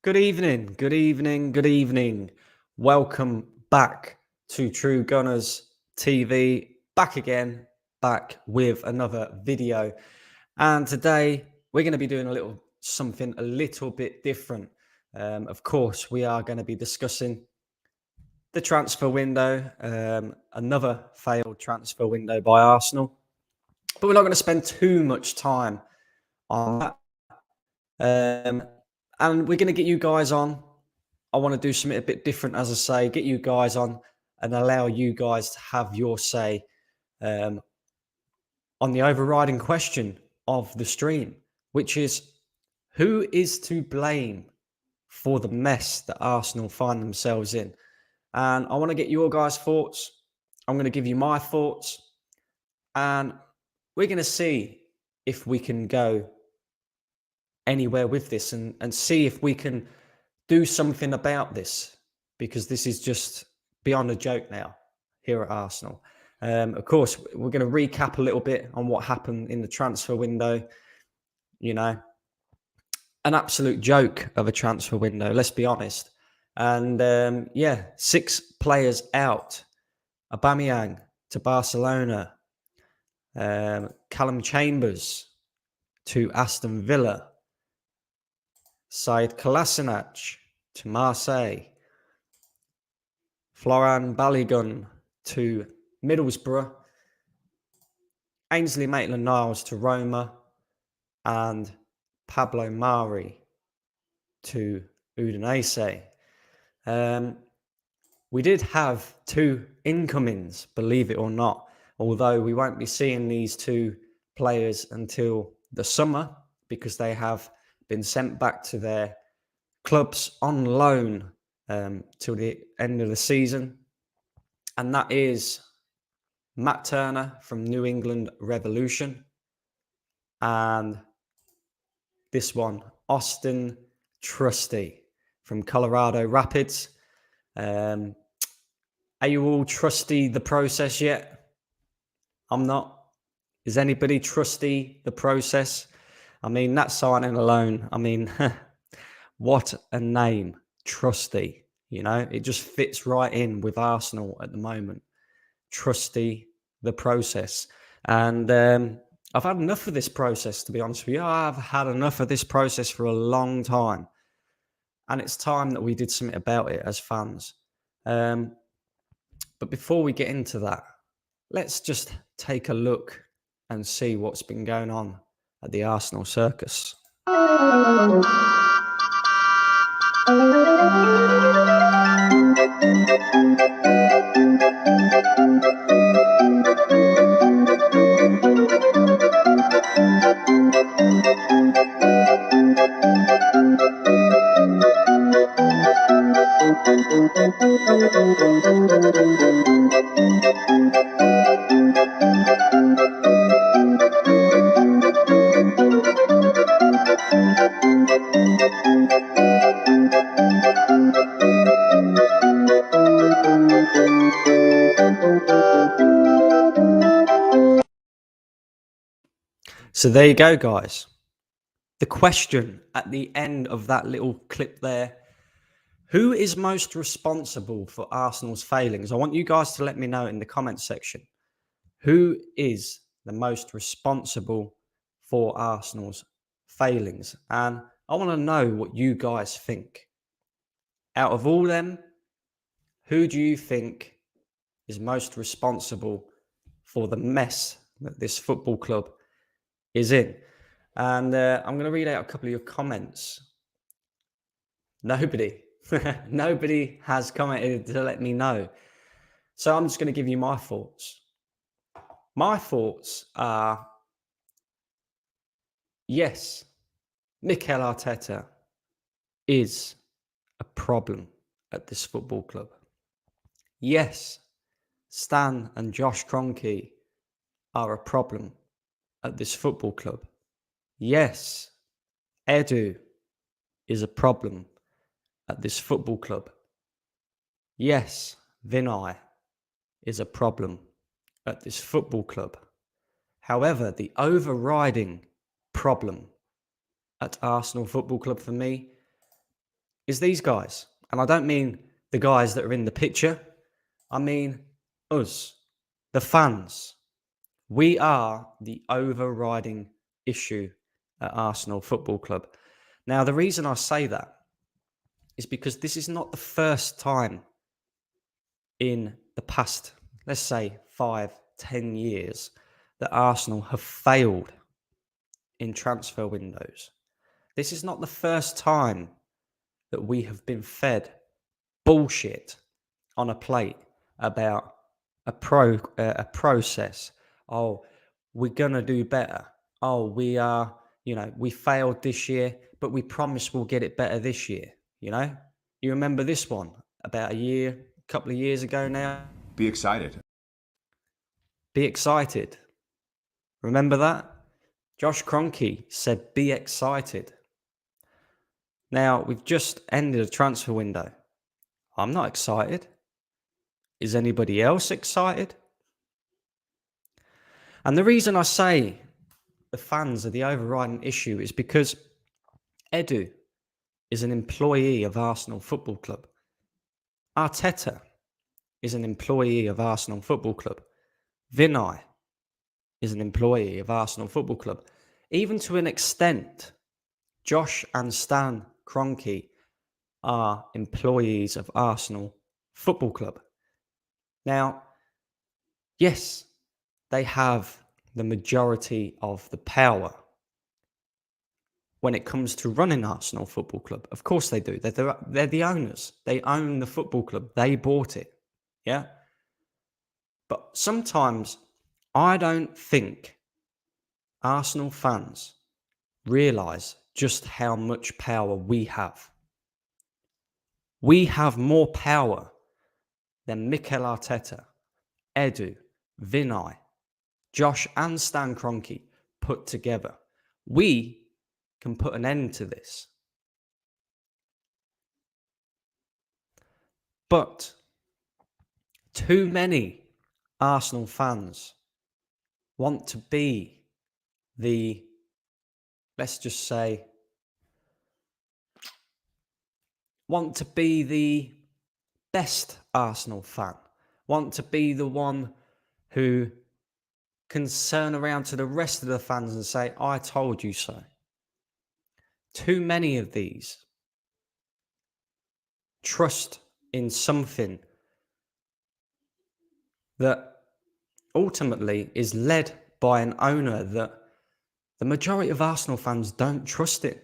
Good evening, good evening, good evening. Welcome back to True Gunners TV. Back again, back with another video. And today we're going to be doing something a little bit different. Of course, we are going to be discussing the transfer window, another failed transfer window by Arsenal. But we're not going to spend too much time on that. And we're going to get you guys on. I want to do something a bit different, as I say, get you guys on and allow you guys to have your say on the overriding question of the stream, which is who is to blame for the mess that Arsenal find themselves in? And I want to get your guys' thoughts. I'm going to give you my thoughts. And we're going to see if we can go anywhere with this and see if we can do something about this, because this is just beyond a joke now here at Arsenal. Of course, we're going to recap a little bit on what happened in the transfer window. You know, an absolute joke of a transfer window, let's be honest. And 6 players out. Aubameyang to Barcelona. Callum Chambers to Aston Villa. Said Kolasinac to Marseille. Florian Balogun to Middlesbrough. Ainsley Maitland-Niles to Roma. And Pablo Mari to Udinese. We did have 2 incomings, believe it or not, although we won't be seeing these 2 players until the summer because they have been sent back to their clubs on loan till the end of the season. And that is Matt Turner from New England Revolution and this one, Austin Trusty from Colorado Rapids. Are you all trusty the process yet? I'm not. Is anybody trusty the process? I mean, that signing alone, I mean, what a name, Trusty. You know, it just fits right in with Arsenal at the moment. Trusty the process. And I've had enough of this process, to be honest with you. I've had enough of this process for a long time. And it's time that we did something about it as fans. But before we get into that, let's just take a look and see what's been going on at the Arsenal circus. So there you go, guys. The question at the end of that little clip there, who is most responsible for Arsenal's failings? I want you guys to let me know in the comments section. Who is the most responsible for Arsenal's failings? And I want to know what you guys think. Out of all them, who do you think is most responsible for the mess that this football club is in? And I'm going to read out a couple of your comments. Nobody has commented to let me know. So I'm just going to give you my thoughts. My thoughts are, yes, Mikel Arteta is a problem at this football club. Yes, Stan and Josh Kroenke are a problem at this football club. Yes, Edu is a problem at this football club. Yes, Vinay is a problem at this football club. However, the overriding problem at Arsenal Football Club for me is these guys. And I don't mean the guys that are in the picture. I mean us, the fans. We are the overriding issue at Arsenal Football Club. Now, the reason I say that is because this is not the first time in the past, let's say 5-10 years, that Arsenal have failed in transfer windows. This is not the first time that we have been fed bullshit on a plate about a process. Oh, we're gonna do better. Oh, we failed this year, but we promise we'll get it better this year. You remember this one about a couple of years ago now? Be excited. Be excited. Remember that? Josh Kroenke said, be excited. Now, we've just ended a transfer window. I'm not excited. Is anybody else excited? And the reason I say the fans are the overriding issue is because Edu is an employee of Arsenal Football Club. Arteta is an employee of Arsenal Football Club. Vinay is an employee of Arsenal Football Club. Even to an extent, Josh and Stan Kroenke are employees of Arsenal Football Club. Now, yes, they have the majority of the power when it comes to running Arsenal Football Club. Of course they do. They're the owners. They own the football club. They bought it. Yeah? But sometimes I don't think Arsenal fans realise just how much power we have. We have more power than Mikel Arteta, Edu, Vinay, Josh and Stan Kroenke put together. We can put an end to this. But too many Arsenal fans want to be want to be the best Arsenal fan, want to be the one who can turn around to the rest of the fans and say, I told you so. Too many of these trust in something that ultimately is led by an owner that the majority of Arsenal fans don't trust it.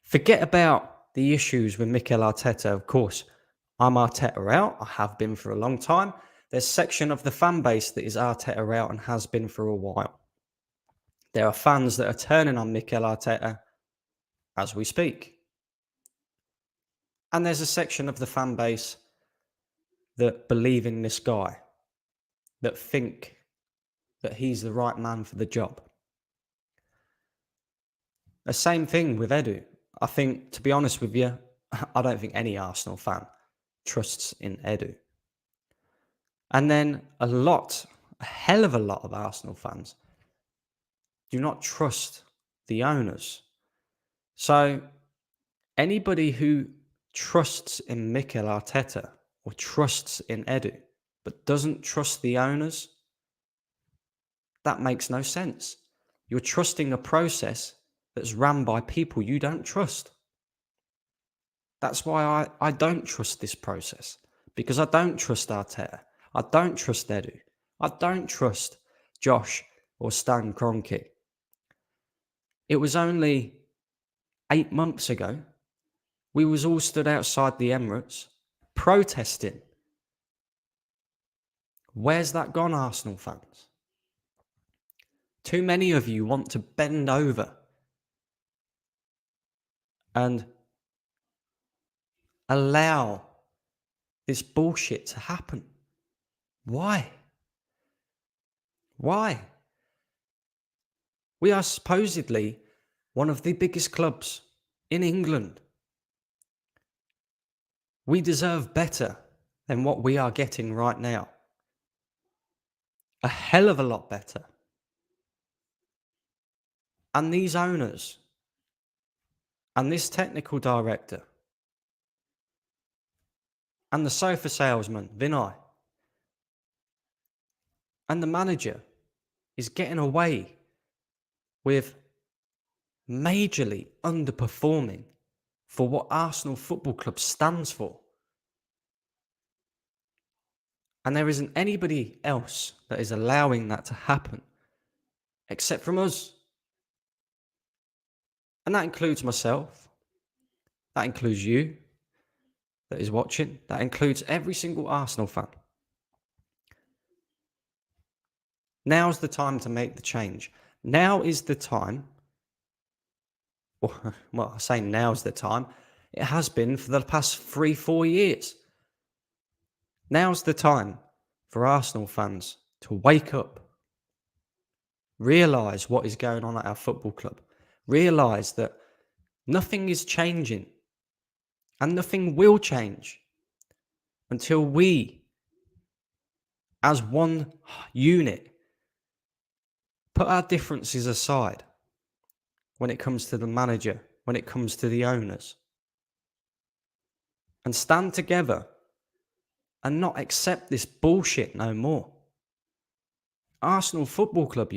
Forget about the issues with Mikel Arteta. Of course, I'm Arteta out. I have been for a long time. There's a section of the fan base that is Arteta out and has been for a while. There are fans that are turning on Mikel Arteta as we speak. And there's a section of the fan base that believe in this guy, that think that he's the right man for the job. The same thing with Edu. I think, to be honest with you, I don't think any Arsenal fan trusts in Edu. And then a hell of a lot of Arsenal fans do not trust the owners. So anybody who trusts in Mikel Arteta or trusts in Edu but doesn't trust the owners, that makes no sense. You're trusting a process that's run by people you don't trust. That's why I don't trust this process, because I don't trust Arteta. I don't trust Edu. I don't trust Josh or Stan Kroenke. It was only 8 months ago, we was all stood outside the Emirates protesting. Where's that gone, Arsenal fans? Too many of you want to bend over and allow this bullshit to happen. Why? Why? We are supposedly one of the biggest clubs in England. We deserve better than what we are getting right now. A hell of a lot better. And these owners And this technical director and the sofa salesman, Vinay, and the manager is getting away with majorly underperforming for what Arsenal Football Club stands for. And there isn't anybody else that is allowing that to happen except from us. And that includes myself. That includes you that is watching. That includes every single Arsenal fan. Now's the time to make the change. Now is the time. Well, I say now's the time. It has been for the past 3-4 years. Now's the time for Arsenal fans to wake up. Realise what is going on at our football club. Realise that nothing is changing and nothing will change until we, as one unit, put our differences aside when it comes to the manager, when it comes to the owners, and stand together and not accept this bullshit no more. Arsenal Football Club,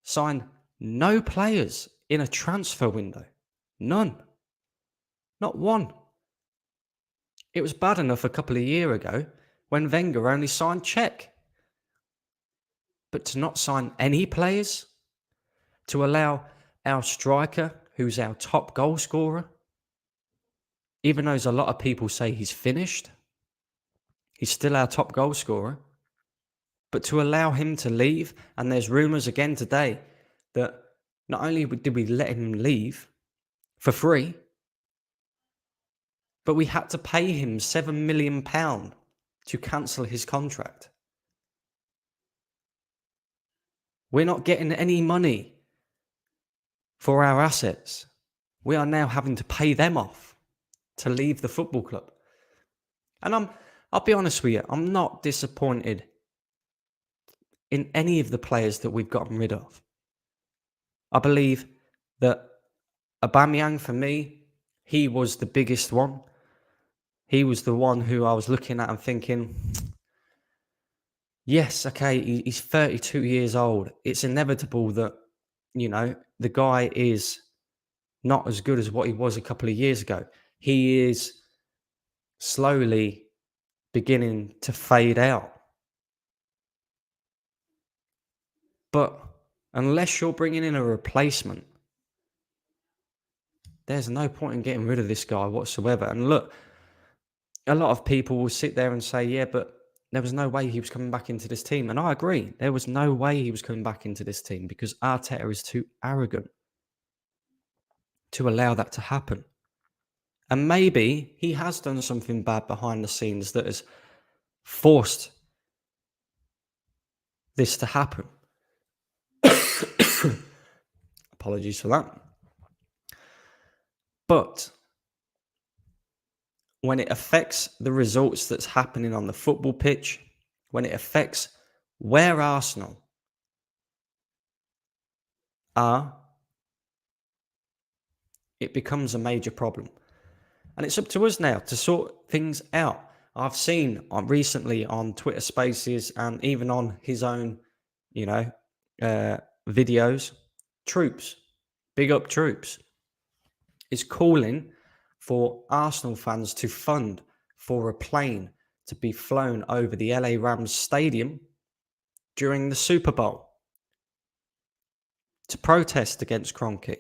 signed no players in a transfer window. None. Not one. It was bad enough a couple of years ago when Wenger only signed Czech. But to not sign any players, to allow our striker, who's our top goal scorer, even though a lot of people say he's finished, he's still our top goal scorer. But to allow him to leave, and there's rumours again today that not only did we let him leave for free, but we had to pay him £7 million to cancel his contract. We're not getting any money for our assets. We are now having to pay them off to leave the football club. And I'll be honest with you, I'm not disappointed in any of the players that we've gotten rid of. I believe that Aubameyang, for me, he was the biggest one. He was the one who I was looking at and thinking, yes, okay, he's 32 years old. It's inevitable that, the guy is not as good as what he was a couple of years ago. He is slowly beginning to fade out. But unless you're bringing in a replacement, there's no point in getting rid of this guy whatsoever. And look, a lot of people will sit there and say, yeah, but there was no way he was coming back into this team. And I agree. There was no way he was coming back into this team because Arteta is too arrogant to allow that to happen. And maybe he has done something bad behind the scenes that has forced this to happen. Apologies for that. But when it affects the results that's happening on the football pitch, when it affects where Arsenal are, it becomes a major problem. And it's up to us now to sort things out. I've seen recently on Twitter Spaces and even on his own, videos, Troops, big up Troops, is calling for Arsenal fans to fund for a plane to be flown over the LA Rams stadium during the Super Bowl to protest against Kroenke.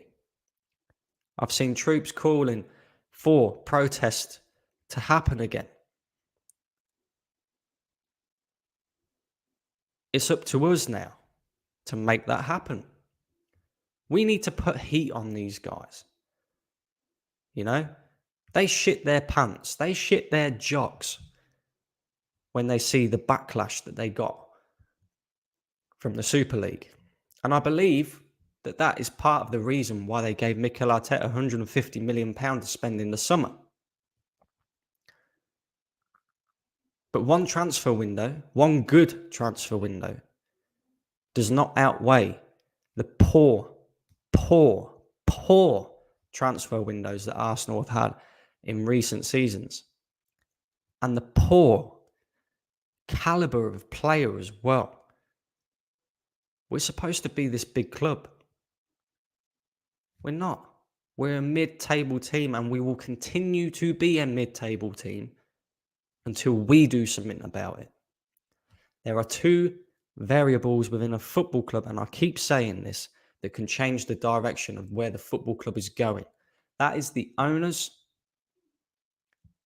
I've seen Troops calling for protest to happen again. It's up to us now to make that happen. We need to put heat on these guys. They shit their pants. They shit their jocks when they see the backlash that they got from the Super League. And I believe that is part of the reason why they gave Mikel Arteta £150 million to spend in the summer. But one good transfer window, does not outweigh the poor transfer windows that Arsenal have had in recent seasons. And the poor caliber of player as well. We're supposed to be this big club. We're not. We're a mid-table team, and we will continue to be a mid-table team until we do something about it. There are two variables within a football club, and I keep saying this, that can change the direction of where the football club is going. That is the owners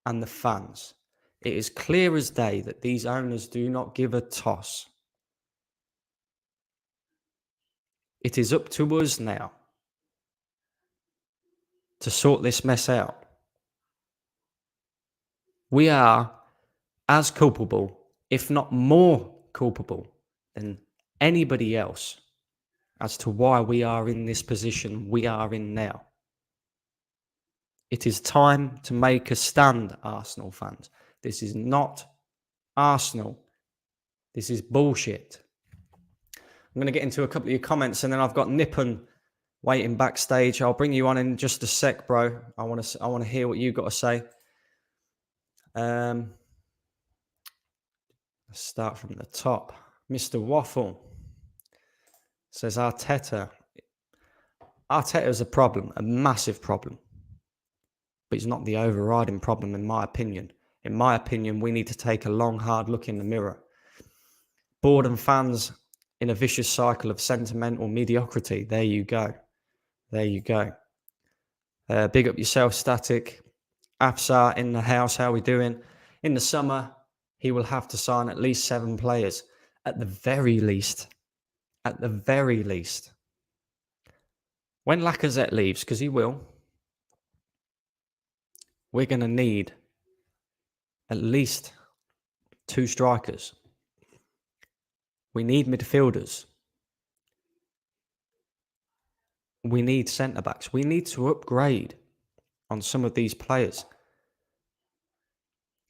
and the fans. It is clear as day that these owners do not give a toss. It is up to us now to sort this mess out. We are as culpable, if not more culpable, than anybody else as to why we are in this position we are in now. It is time to make a stand, Arsenal fans. This is not Arsenal. This is bullshit. I'm going to get into a couple of your comments, and then I've got Nippon waiting backstage. I'll bring you on in just a sec, bro. I want to hear what you've got to say. Let's start from the top. Mr. Waffle says Arteta. Arteta is a problem, a massive problem. But it's not the overriding problem, in my opinion. In my opinion, we need to take a long, hard look in the mirror. Boredom fans in a vicious cycle of sentimental mediocrity. There you go. There you go. Big up yourself, Static. Afsar in the house, how we doing? In the summer, he will have to sign at least 7 players. At the very least. At the very least. When Lacazette leaves, because he will, we're going to need at least 2 strikers. We need midfielders. We need centre-backs. We need to upgrade on some of these players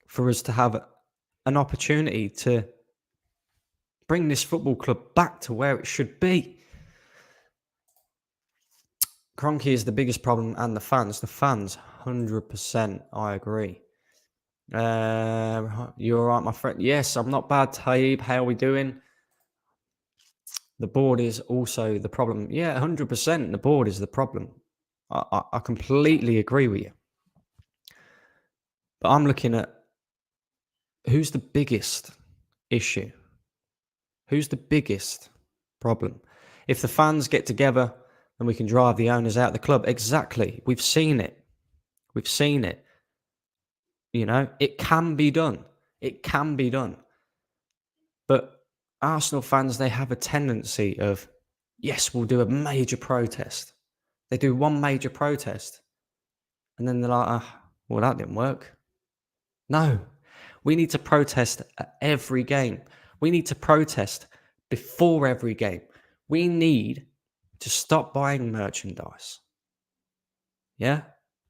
for us to have an opportunity to bring this football club back to where it should be. Kroenke is the biggest problem, and the fans. The fans, 100%, I agree. You all right, my friend? Yes, I'm not bad, Taib. How are we doing? The board is also the problem. Yeah, 100%. The board is the problem. I completely agree with you. But I'm looking at who's the biggest issue? Who's the biggest problem? If the fans get together and we can drive the owners out of the club, exactly. We've seen it. We've seen it. You know, it can be done. It can be done. But Arsenal fans, they have a tendency of, yes, we'll do a major protest. They do one major protest. And then they're like, well, that didn't work. No, we need to protest at every game. We need to protest before every game. We need to stop buying merchandise. Yeah?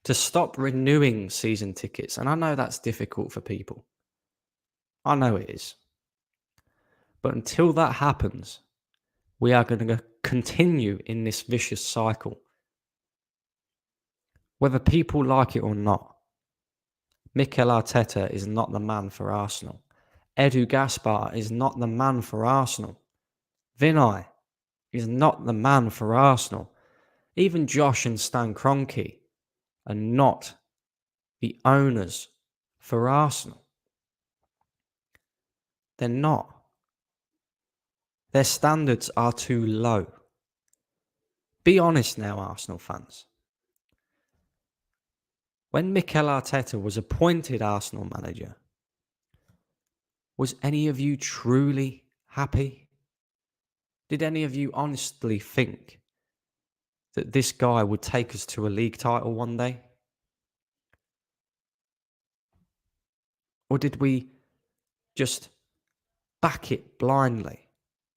To stop renewing season tickets. And I know that's difficult for people. I know it is. But until that happens, we are going to continue in this vicious cycle. Whether people like it or not, Mikel Arteta is not the man for Arsenal. Edu Gaspar is not the man for Arsenal. Vinay is not the man for Arsenal. Even Josh and Stan Kroenke are not the owners for Arsenal. They're not. Their standards are too low. Be honest now, Arsenal fans. When Mikel Arteta was appointed Arsenal manager, was any of you truly happy? Did any of you honestly think that this guy would take us to a league title one day? Or did we just back it blindly?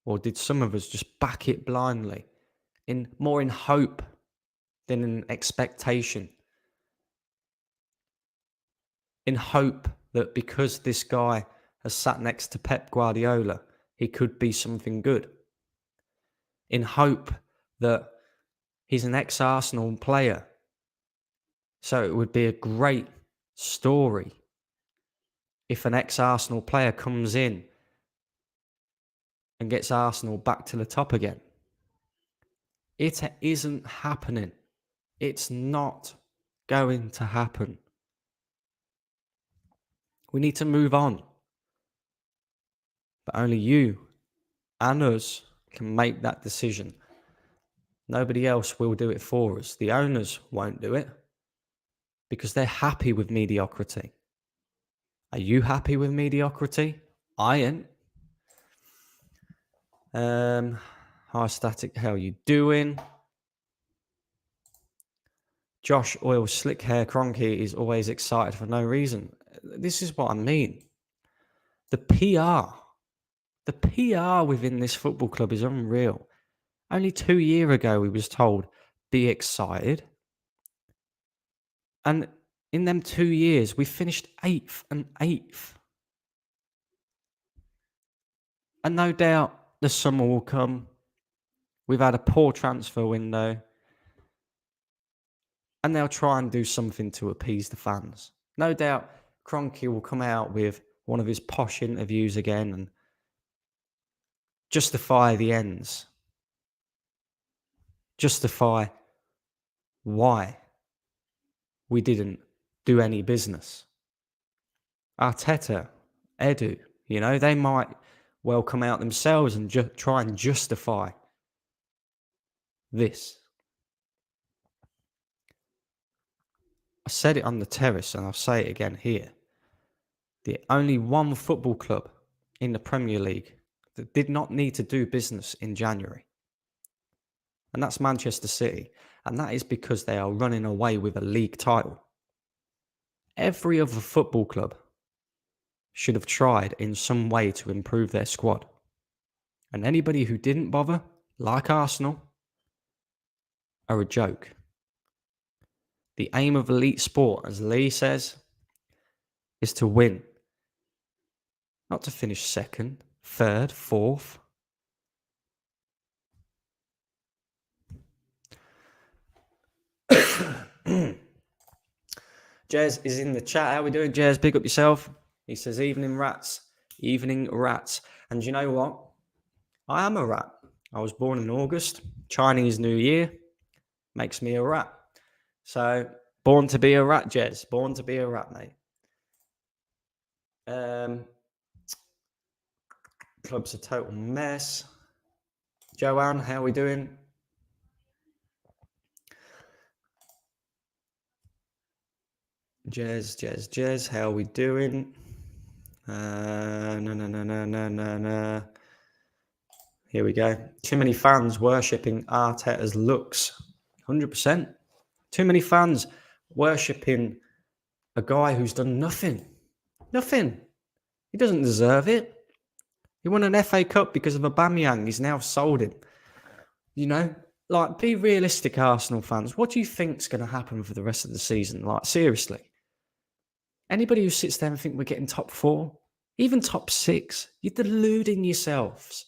Or did some of us just back it blindly, more in hope than in expectation? In hope that because this guy has sat next to Pep Guardiola, he could be something good. In hope that he's an ex-Arsenal player So it would be a great story if an ex-Arsenal player comes in and gets Arsenal back to the top again. It isn't happening. It's not going to happen. We need to move on. But only you and us can make that decision. Nobody else will do it for us. The owners won't do it because they're happy with mediocrity. Are you happy with mediocrity? I ain't. Hi Static, how you doing? Josh Oil Slick Hair Cronky is always excited for no reason. This is what I mean. The PR within this football club is unreal. Only 2 years ago, we was told, be excited. And in them 2 years, we finished 8th and 8th. And no doubt the summer will come. We've had a poor transfer window. And they'll try and do something to appease the fans. No doubt Kroenke will come out with one of his posh interviews again and justify the ends. Justify why we didn't do any business. Arteta, Edu, they might well come out themselves and try and justify this. I said it on the terrace and I'll say it again here. The only one football club in the Premier League that did not need to do business in January. And that's Manchester City. And that is because they are running away with a league title. Every other football club should have tried in some way to improve their squad. And anybody who didn't bother, like Arsenal, are a joke. The aim of elite sport, as Lee says, is to win. Not to finish second, third, fourth. Jez is in the chat. How we doing, Jez? Big up yourself. He says, evening rats. Evening rats. And you know what? I am a rat. I was born in August. Chinese New Year makes me a rat. So, born to be a rat, Jez. Born to be a rat, mate. Club's a total mess. Joanne, how we doing? Jez, how we doing? No. Here we go. Too many fans worshipping Arteta's looks. 100%. Too many fans worshipping a guy who's done nothing. Nothing. He doesn't deserve it. He won an FA Cup because of Aubameyang. He's now sold him. Be realistic, Arsenal fans. What do you think's going to happen for the rest of the season? Seriously. Anybody who sits there and think we're getting top 4, even top 6, you're deluding yourselves.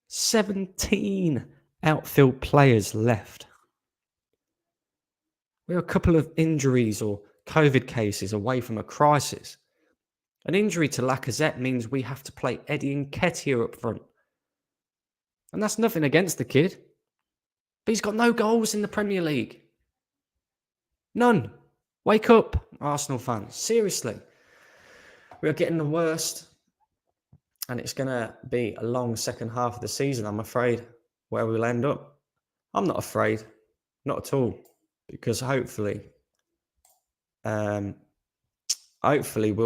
17 outfield players left. We're a couple of injuries or COVID cases away from a crisis. An injury to Lacazette means we have to play Eddie Nketiah up front. And that's nothing against the kid. But he's got no goals in the Premier League. None. Wake up, Arsenal fans. Seriously. We are getting the worst. And it's going to be a long second half of the season, I'm afraid, where we'll end up. I'm not afraid. Not at all. Because hopefully we'll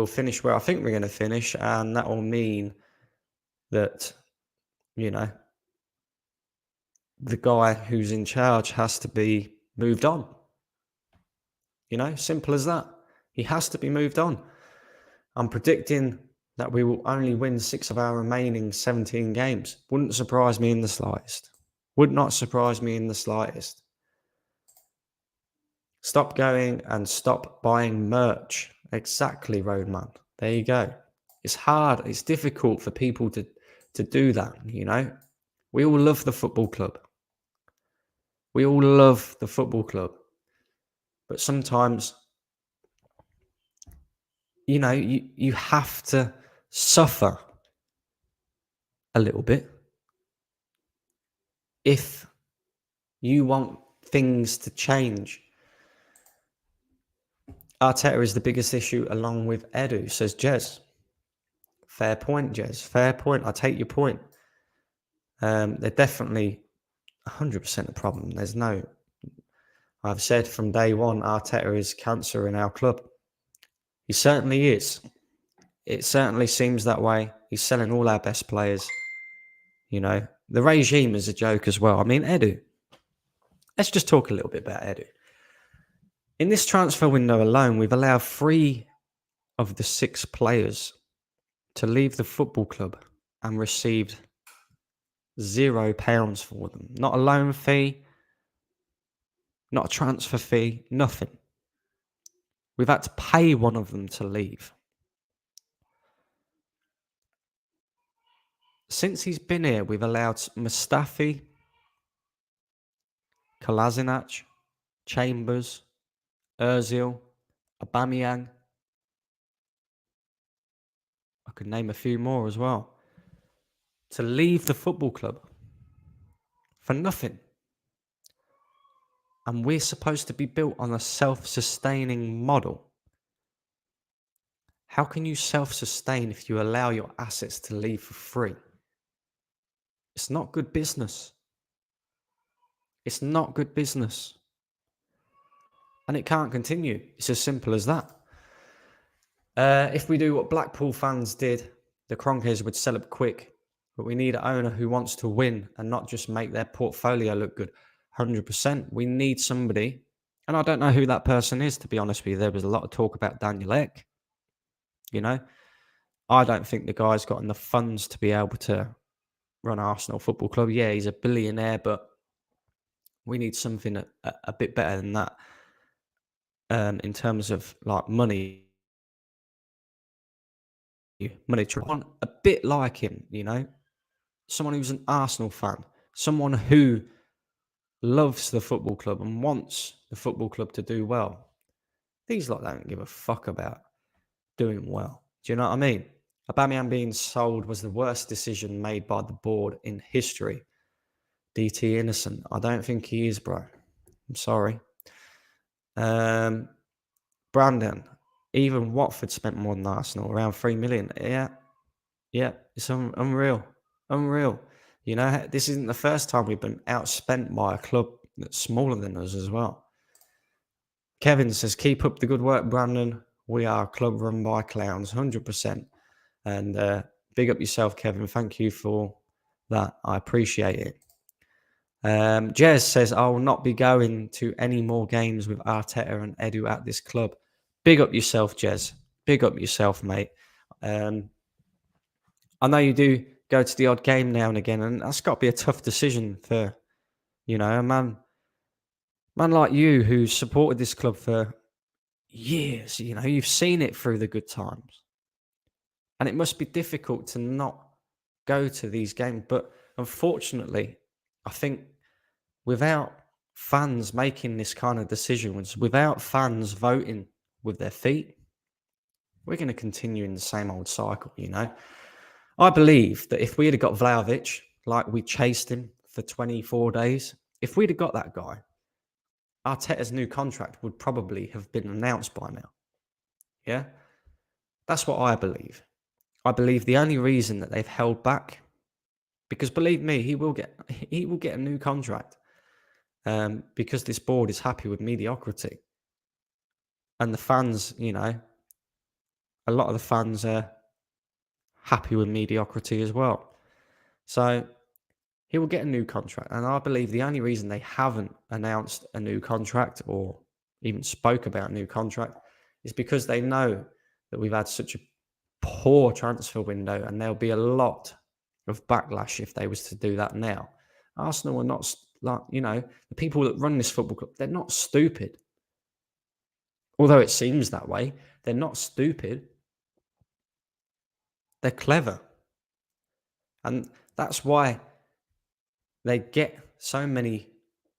finish where I think we're going to finish. And that will mean that, the guy who's in charge has to be moved on. Simple as that. He has to be moved on. I'm predicting that we will only win 6 of our remaining 17 games. Wouldn't surprise me in the slightest. Would not surprise me in the slightest. Stop going and stop buying merch. Exactly, Roadman. There you go. It's hard. It's difficult for people to do that, We all love the football club. We all love the football club. But sometimes, you have to suffer a little bit if you want things to change. Arteta is the biggest issue along with Edu, says Jez. Fair point, Jez. Fair point. I take your point. They're definitely 100% a problem. I've said from day one, Arteta is cancer in our club. He certainly is. It certainly seems that way. He's selling all our best players. The regime is a joke as well. I mean, Edu. Let's just talk a little bit about Edu. In this transfer window alone, we've allowed 3 of the 6 players to leave the football club and received £0 for them. Not a loan fee, not a transfer fee, nothing. We've had to pay one of them to leave. Since he's been here, we've allowed Mustafi, Kolasinac, Chambers, Ozil, Aubameyang. I could name a few more as well. To leave the football club for nothing. And we're supposed to be built on a self-sustaining model. How can you self-sustain if you allow your assets to leave for free? It's not good business. It's not good business. And it can't continue. It's as simple as that. If we do what Blackpool fans did, the Kroenkes would sell up quick. But we need an owner who wants to win and not just make their portfolio look good. 100%. We need somebody. And I don't know who that person is, to be honest with you. There was a lot of talk about Daniel Ek. I don't think the guy's got enough funds to be able to run Arsenal Football Club. Yeah, he's a billionaire, but we need something a bit better than that in terms of like money. To want a bit like him, someone who's an Arsenal fan, someone who loves the football club and wants the football club to do well. These lot don't give a fuck about doing well. Do you know what I mean? Aubameyang being sold was the worst decision made by the board in history. DT innocent. I don't think he is, bro. I'm sorry. Brandon. Even Watford spent more than Arsenal, around 3 million. Yeah, it's unreal. Unreal. This isn't the first time we've been outspent by a club that's smaller than us as well. Kevin says, keep up the good work, Brandon. We are a club run by clowns, 100%. And big up yourself, Kevin. Thank you for that. I appreciate it. Jez says, I will not be going to any more games with Arteta and Edu at this club. Big up yourself, Jez. Big up yourself, mate. I know you do go to the odd game now and again, and that's got to be a tough decision for, a man like you who's supported this club for years. You've seen it through the good times. And it must be difficult to not go to these games. But unfortunately, I think without fans making this kind of decisions, without fans voting with their feet, we're going to continue in the same old cycle, I believe that if we had got Vlahovic, like we chased him for 24 days, if we'd have got that guy, Arteta's new contract would probably have been announced by now. Yeah? That's what I believe. I believe the only reason that they've held back, because believe me, he will get a new contract, because this board is happy with mediocrity. And the fans, a lot of the fans are happy with mediocrity as well. So he will get a new contract. And I believe the only reason they haven't announced a new contract or even spoke about a new contract is because they know that we've had such a poor transfer window and there'll be a lot of backlash if they was to do that now. Arsenal are not, the people that run this football club, they're not stupid. Although it seems that way, they're not stupid. They're clever. And that's why they get so many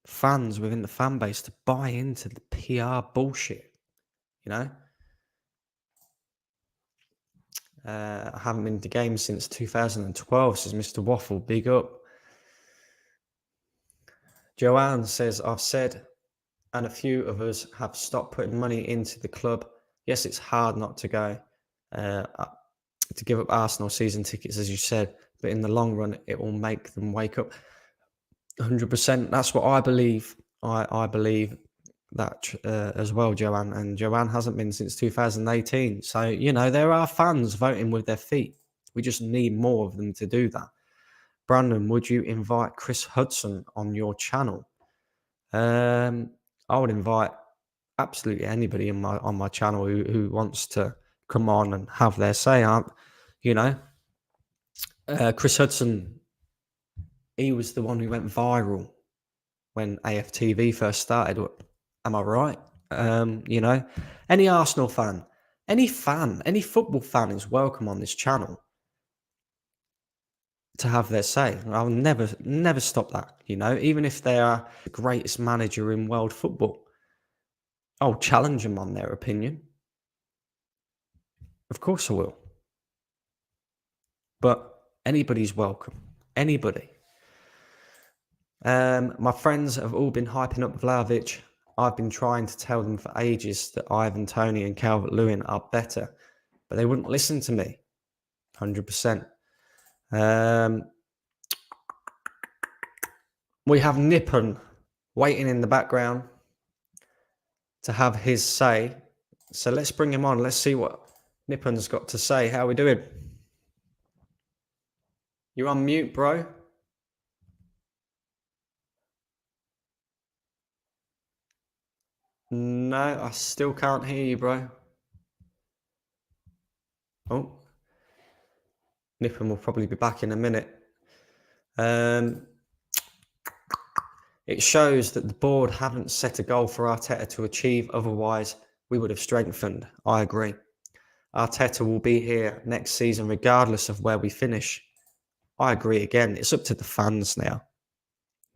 fans within the fan base to buy into the PR bullshit, you know? I haven't been to games since 2012, says Mr. Waffle. Big up. Joanne says, I've said, and a few of us have stopped putting money into the club. Yes, it's hard not to go, to give up Arsenal season tickets, as you said, but in the long run, it will make them wake up. 100%. That's what I believe. I believe that as well, Joanne. And Joanne hasn't been since 2018. So, you know, there are fans voting with their feet. We just need more of them to do that. Brandon, would you invite Chris Hudson on your channel? I would invite absolutely anybody on my channel who wants to come on and have their say. You know, Chris Hudson, he was the one who went viral when AFTV first started. Am I right? You know, any Arsenal fan, any football fan is welcome on this channel to have their say. I'll never stop that, you know, even if they are the greatest manager in world football. I'll challenge them on their opinion. Of course I will. But anybody's welcome. Anybody. My friends have all been hyping up Vlahovic. I've been trying to tell them for ages that Ivan Toney and Calvert-Lewin are better, but they wouldn't listen to me. 100%. We have Nippon waiting in the background to have his say. So let's bring him on. Let's see what Nippon's got to say. How are we doing? You're on mute, bro. No, I still can't hear you, bro. Oh. Nippon will probably be back in a minute. It shows that the board haven't set a goal for Arteta to achieve. Otherwise, we would have strengthened. I agree. Arteta will be here next season, regardless of where we finish. I agree again. It's up to the fans now.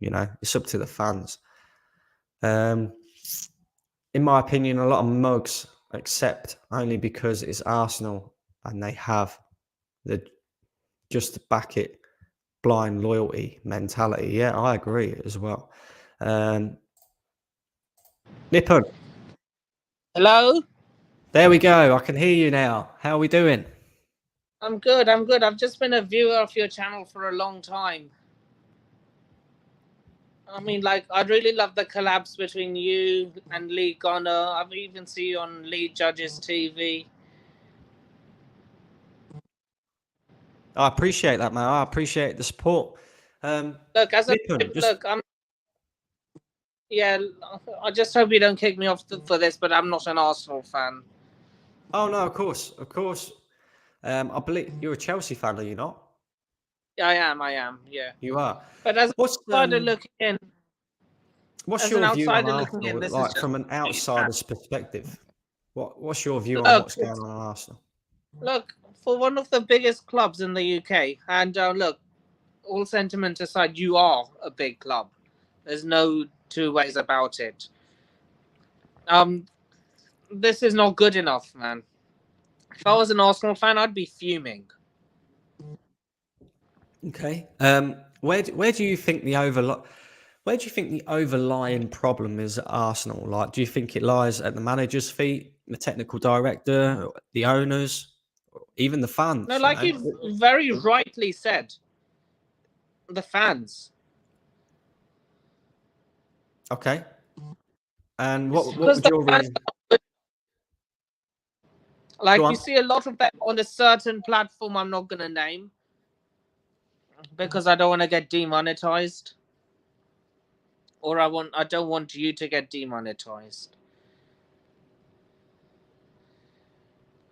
You know, it's up to the fans. In my opinion, a lot of mugs accept only because it's Arsenal and they have the just to back it blind loyalty mentality. Yeah, I agree as well. Nippon. Hello? There we go. I can hear you now. How are we doing? I'm good. I've just been a viewer of your channel for a long time. I mean, like, I really love the collabs between you and Lee Gunner. I've even seen you on Lee Judge's TV. I appreciate that, man. I appreciate the support. Look, as a Nippon, yeah, I just hope you don't kick me off for this, but I'm not an Arsenal fan. Oh no, of course. I believe you're a Chelsea fan, are you not? Yeah, I am. Yeah, you are. But as an outsider looking in, what's your view on Arsenal? Like from an outsider's perspective, what's your view on what's going on in Arsenal? Look, for one of the biggest clubs in the UK, and look, all sentiment aside, you are a big club. There's no two ways about it. This is not good enough, man. If I was an Arsenal fan, I'd be fuming. Okay. Where do you think the overlying problem is at Arsenal? Like, do you think it lies at the manager's feet, the technical director, the owners, even the fans? No, like you very rightly said, the fans. Okay. And what would your reason? Like you see a lot of them on a certain platform I'm not going to name because I don't want to get demonetized. Or I don't want you to get demonetized.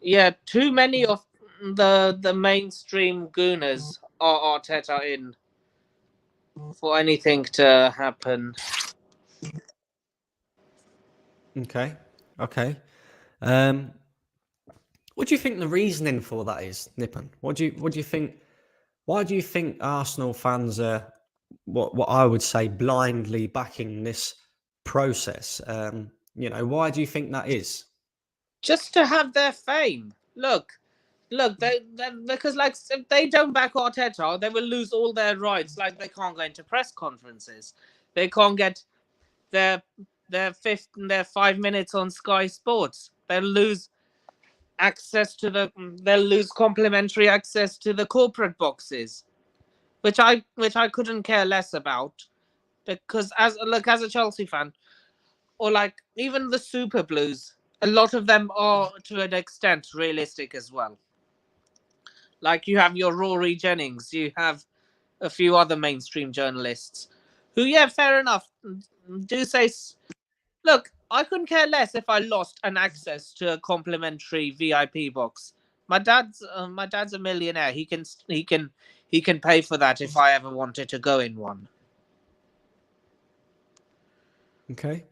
Yeah, too many of the mainstream gooners are Arteta in for anything to happen. Okay. What do you think the reasoning for that is, Nippon? What do you think? Why do you think Arsenal fans are what I would say blindly backing this process. Why do you think that is? Just to have their fame. Look, they because like if they don't back Arteta, they will lose all their rights. Like they can't go into press conferences, they can't get their their 5 minutes on Sky Sports. They'll lose complimentary access to the corporate boxes, which I couldn't care less about because as a Chelsea fan or like even the Super Blues, a lot of them are to an extent realistic as well. Like you have your Rory Jennings, you have a few other mainstream journalists who, yeah, fair enough, do say, look, I couldn't care less if I lost an access to a complimentary VIP box. My dad's a millionaire. He can pay for that if I ever wanted to go in one. Okay.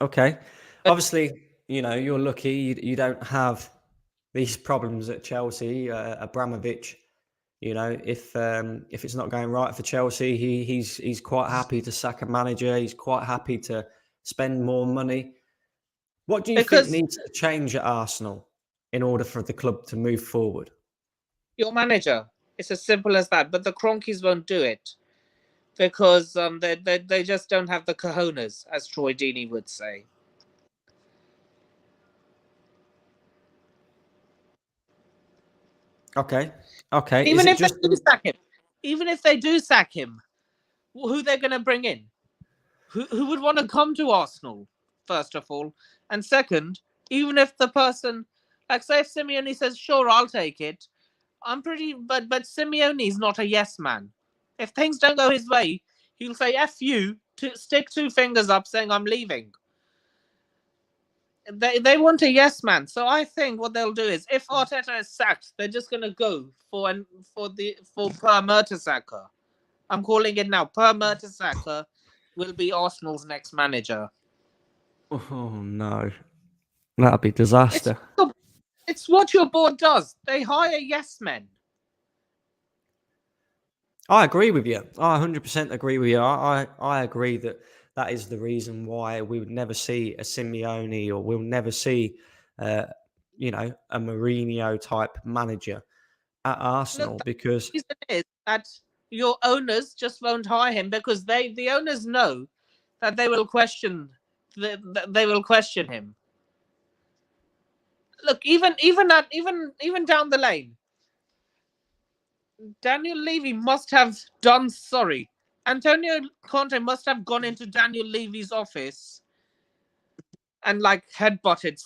Okay. Obviously, you're lucky you don't have these problems at Chelsea. Abramovich, if it's not going right for Chelsea, he's quite happy to sack a manager. He's quite happy to spend more money. What do you think Because needs to change at Arsenal in order for the club to move forward? your manager, it's as simple as that. But the Cronkies won't do it because they just don't have the cojones, as Troy Deeney would say. Okay. Okay. Is Even it if they just do sack him, even if they do sack him, who they're going to bring in? Who would want to come to Arsenal, first of all? And second, even if the person, like say if Simeone says, sure, I'll take it, but Simeone's not a yes man. If things don't go his way, he'll say, F you, to stick two fingers up saying I'm leaving. They want a yes man. So I think what they'll do is if Arteta is sacked, they're just gonna go for Per Mertesacker. I'm calling it now. Per Mertesacker will be Arsenal's next manager. Oh no, that'd be It's disaster. it's what your board does. They hire yes men. I agree with you. I 100% agree with you. I agree that is the reason why we would never see a Simeone or we'll never see, uh, a Mourinho type manager at Look, Arsenal because the reason is that your owners just won't hire him because the owners know that they will question they will question him. Look, even down the lane, Daniel Levy must have done. Sorry, Antonio Conte must have gone into Daniel Levy's office and like headbutted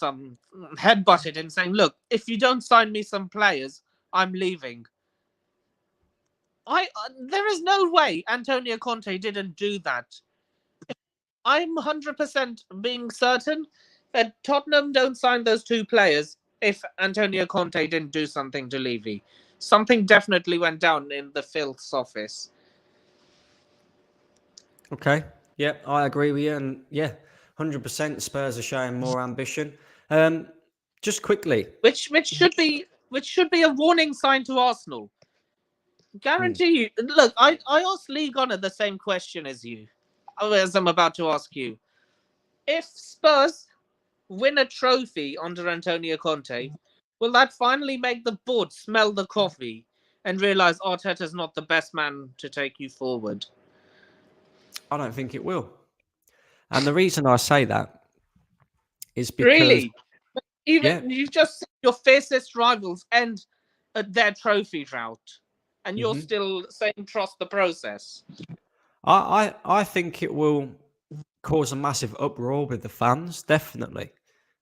and saying, "Look, if you don't sign me some players, I'm leaving." There is no way Antonio Conte didn't do that. I'm 100% being certain that Tottenham don't sign those two players if Antonio Conte didn't do something to Levy. Something definitely went down in the Filth's office. okay, yeah, I agree with you, and yeah, 100% Spurs are showing more ambition. Just quickly, Which should be a warning sign to Arsenal. Guarantee you. Look, I asked Lee Gunner the same question as you, as I'm about to ask you. If Spurs win a trophy under Antonio Conte, will that finally make the board smell the coffee and realize Arteta's not the best man to take you forward? I don't think it will, and the reason I say that is because Really? yeah. Even you've just seen your fiercest rivals end at their trophy drought, and you're Mhm. still saying trust the process. I think it will cause a massive uproar with the fans, definitely.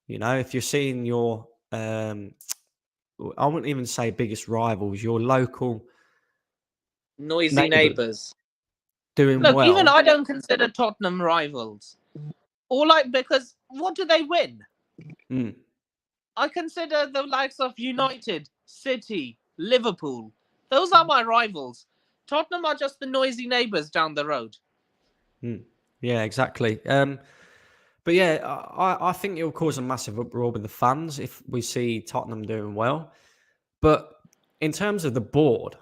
If you're seeing your, I wouldn't even say biggest rivals, your local Noisy neighbours neighbours. doing Look, even well. I don't consider Tottenham rivals. Or like because what do they win? Mm, I consider the likes of United, City, Liverpool. Those are my rivals. Tottenham are just the noisy neighbours down the road. mm. Yeah, exactly. But yeah, I think it will cause a massive uproar with the fans if we see Tottenham doing well. But in terms of the board,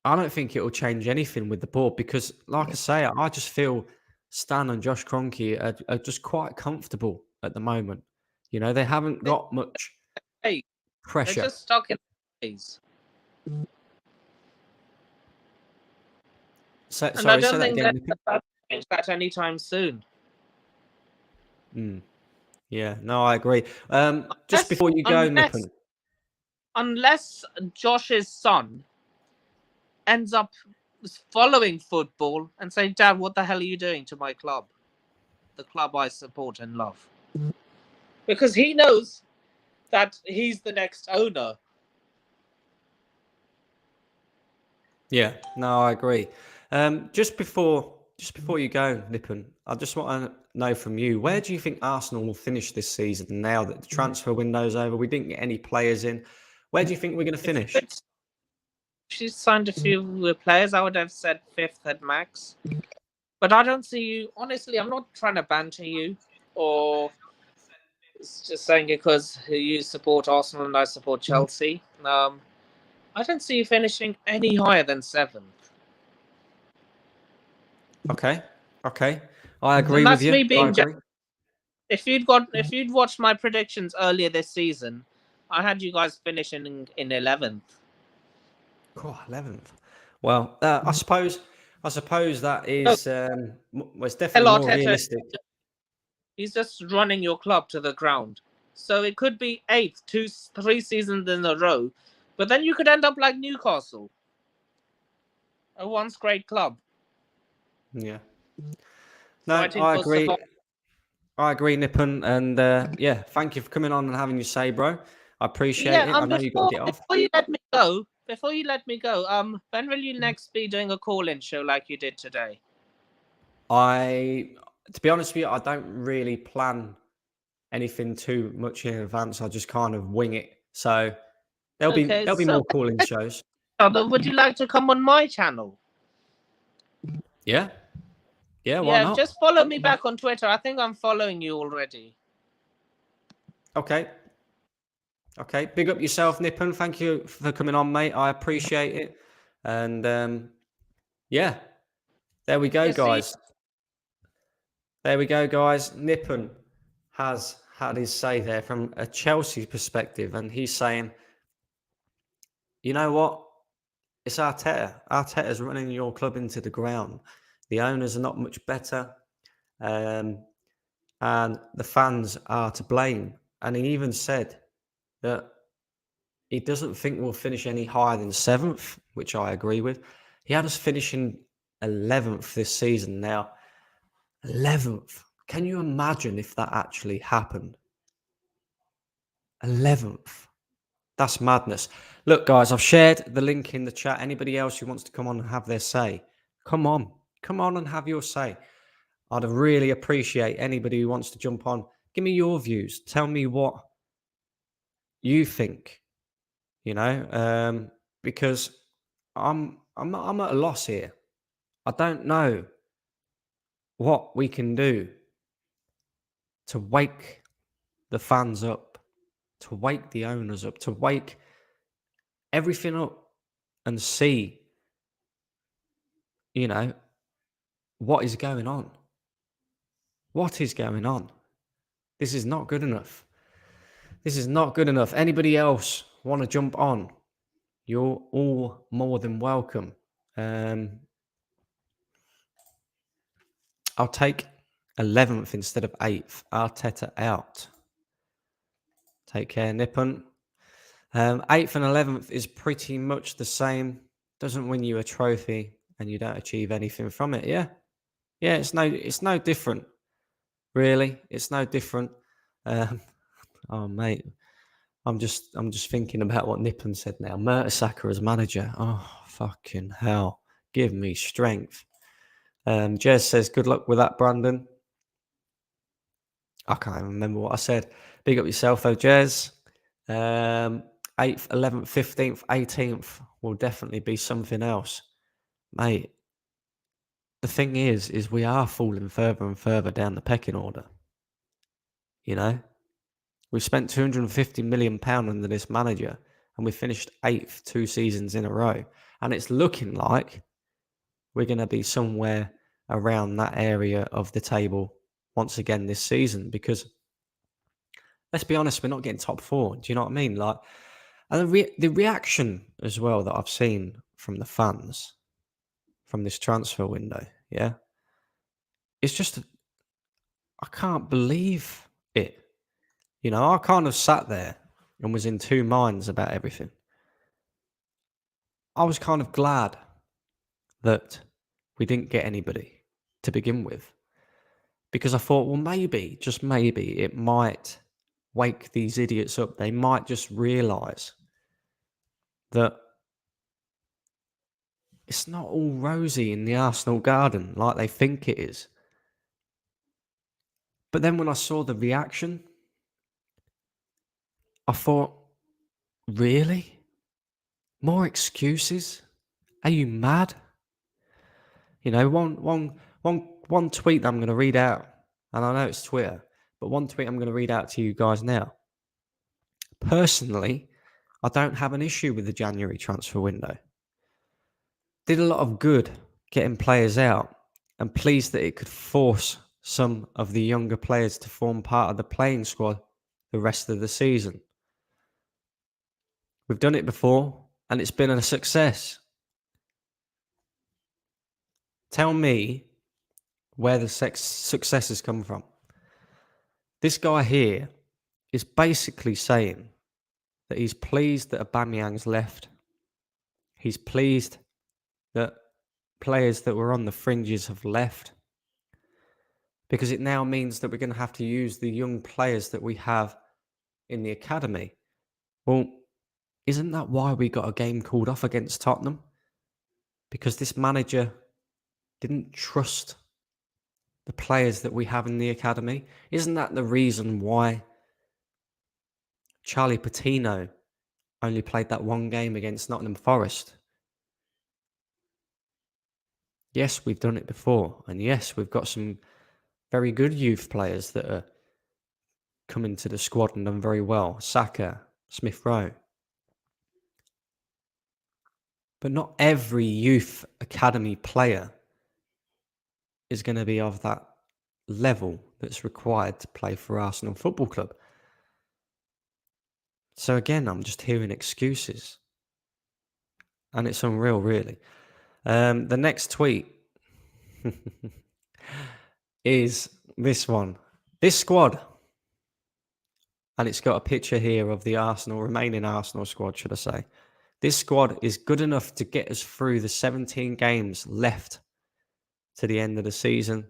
I don't think it will change anything with the board because, like I say, I just feel Stan and Josh Kroenke are just quite comfortable at the moment. They haven't got much Hey, they're pressure. just stuck in ways. And I Sorry, say don't that think again. they're Nippy. about to change that anytime soon. Yeah, no, I agree. Just Unless, before you go, unless, Nippon. unless Josh's son ends up following football and saying, "Dad, what the hell are you doing to my club? The club I support and love." Because he knows that he's the next owner. Yeah, no, I agree. Just before you go, Nippon, I just want to know from you, where do you think Arsenal will finish this season now that the transfer window's over? We didn't get any players in. Where do you think we're going to If finish? she's signed a few players, I would have said fifth at max. But I don't see you. Honestly, I'm not trying to banter you, or it's just saying it because you support Arsenal and I support Chelsea. I don't see you finishing any higher than seventh. Okay, I agree And with that's you. me I being. agree. If you'd watched my predictions earlier this season, I had you guys finishing in 11th. Oh, 11th. Well, I suppose that So, is was definitely hello, more Arteta. realistic. He's just running your club to the ground. So it could be eighth, 3 seasons in a row, but then you could end up like Newcastle, a once great club, Yeah. No, fighting I for agree. survival. I agree, Nippon, and yeah, thank you for coming on and having your say, bro. I appreciate Yeah. it. I know you got to get off. Before you let me go, when will you next be doing a call-in show like you did today? To be honest with you, I don't really plan anything too much in advance. I just kind of wing it. So there'll be Okay, there'll be so more calling shows. would you like to come on my channel? Yeah, yeah. Why Yeah, not? just follow me back on Twitter. I think I'm following you already. Okay, okay. Big up yourself, Nippon. Thank you for coming on, mate. I appreciate it. And yeah, there we go, Yeah, see, guys. There we go, guys. Nippon has had his say there from a Chelsea perspective, and he's saying, you know what? It's Arteta. Arteta's running your club into the ground. The owners are not much better, and the fans are to blame. And he even said that he doesn't think we'll finish any higher than seventh, which I agree with. He had us finishing 11th this season. Now, 11th. Can you imagine if that actually happened? 11th. That's madness. Look, guys, I've shared the link in the chat. Anybody else who wants to come on and have their say, come on. Come on and have your say. I'd really appreciate anybody who wants to jump on. Give me your views. Tell me what you think, because I'm at a loss here. I don't know what we can do to wake the fans up, to wake the owners up, to wake everything up and see, you know, what is going on. What is going on? This is not good enough. This is not good enough. Anybody else want to jump on? You're all more than welcome. I'll take 11th instead of 8th. Arteta out. Take care, Nippon. 8th and 11th is pretty much the same. Doesn't win you a trophy and you don't achieve anything from it. Yeah. Yeah, it's no different. Really. It's no different. Oh mate. I'm just thinking about what Nippon said now. Mertesacker as manager. Oh fucking hell. Give me strength. Jez says, good luck with that, Brandon. I can't even remember what I said. Big up yourself though, Jez. 8th, 11th, 15th, 18th will definitely be something else. Mate, the thing is we are falling further and further down the pecking order. You know? We've spent £250 million under this manager and we finished 8th 2 seasons in a row. And it's looking like we're going to be somewhere around that area of the table once again this season, because let's be honest, we're not getting top four. Do you know what I mean? Like, and the reaction as well that I've seen from the fans from this transfer window, yeah, it's just, I can't believe it. You know, I kind of sat there and was in two minds about everything. I was kind of glad that we didn't get anybody to begin with, because I thought, well, maybe, just maybe, it might wake these idiots up. They might just realise that it's not all rosy in the Arsenal garden like they think it is. But then when I saw the reaction, I thought, really? More excuses? Are you mad? You know, one tweet that I'm going to read out, and I know it's Twitter, but one tweet I'm going to read out to you guys now. Personally, I don't have an issue with the January transfer window. Did a lot of good getting players out, and pleased that it could force some of the younger players to form part of the playing squad the rest of the season. We've done it before, and it's been a success. Tell me where the success has come from. This guy here is basically saying that he's pleased that Aubameyang's left. He's pleased that players that were on the fringes have left, because it now means that we're going to have to use the young players that we have in the academy. Well, isn't that why we got a game called off against Tottenham? Because this manager didn't trust the players that we have in the academy. Isn't that the reason why Charlie Patino only played that one game against Nottingham Forest? Yes, we've done it before. And yes, we've got some very good youth players that are coming to the squad and done very well. Saka, Smith Rowe. But not every youth academy player is going to be of that level that's required to play for Arsenal Football Club. So again, I'm just hearing excuses. And it's unreal, really. The next tweet is this one. This squad, and it's got a picture here of the remaining Arsenal squad, should I say. This squad is good enough to get us through the 17 games left to the end of the season.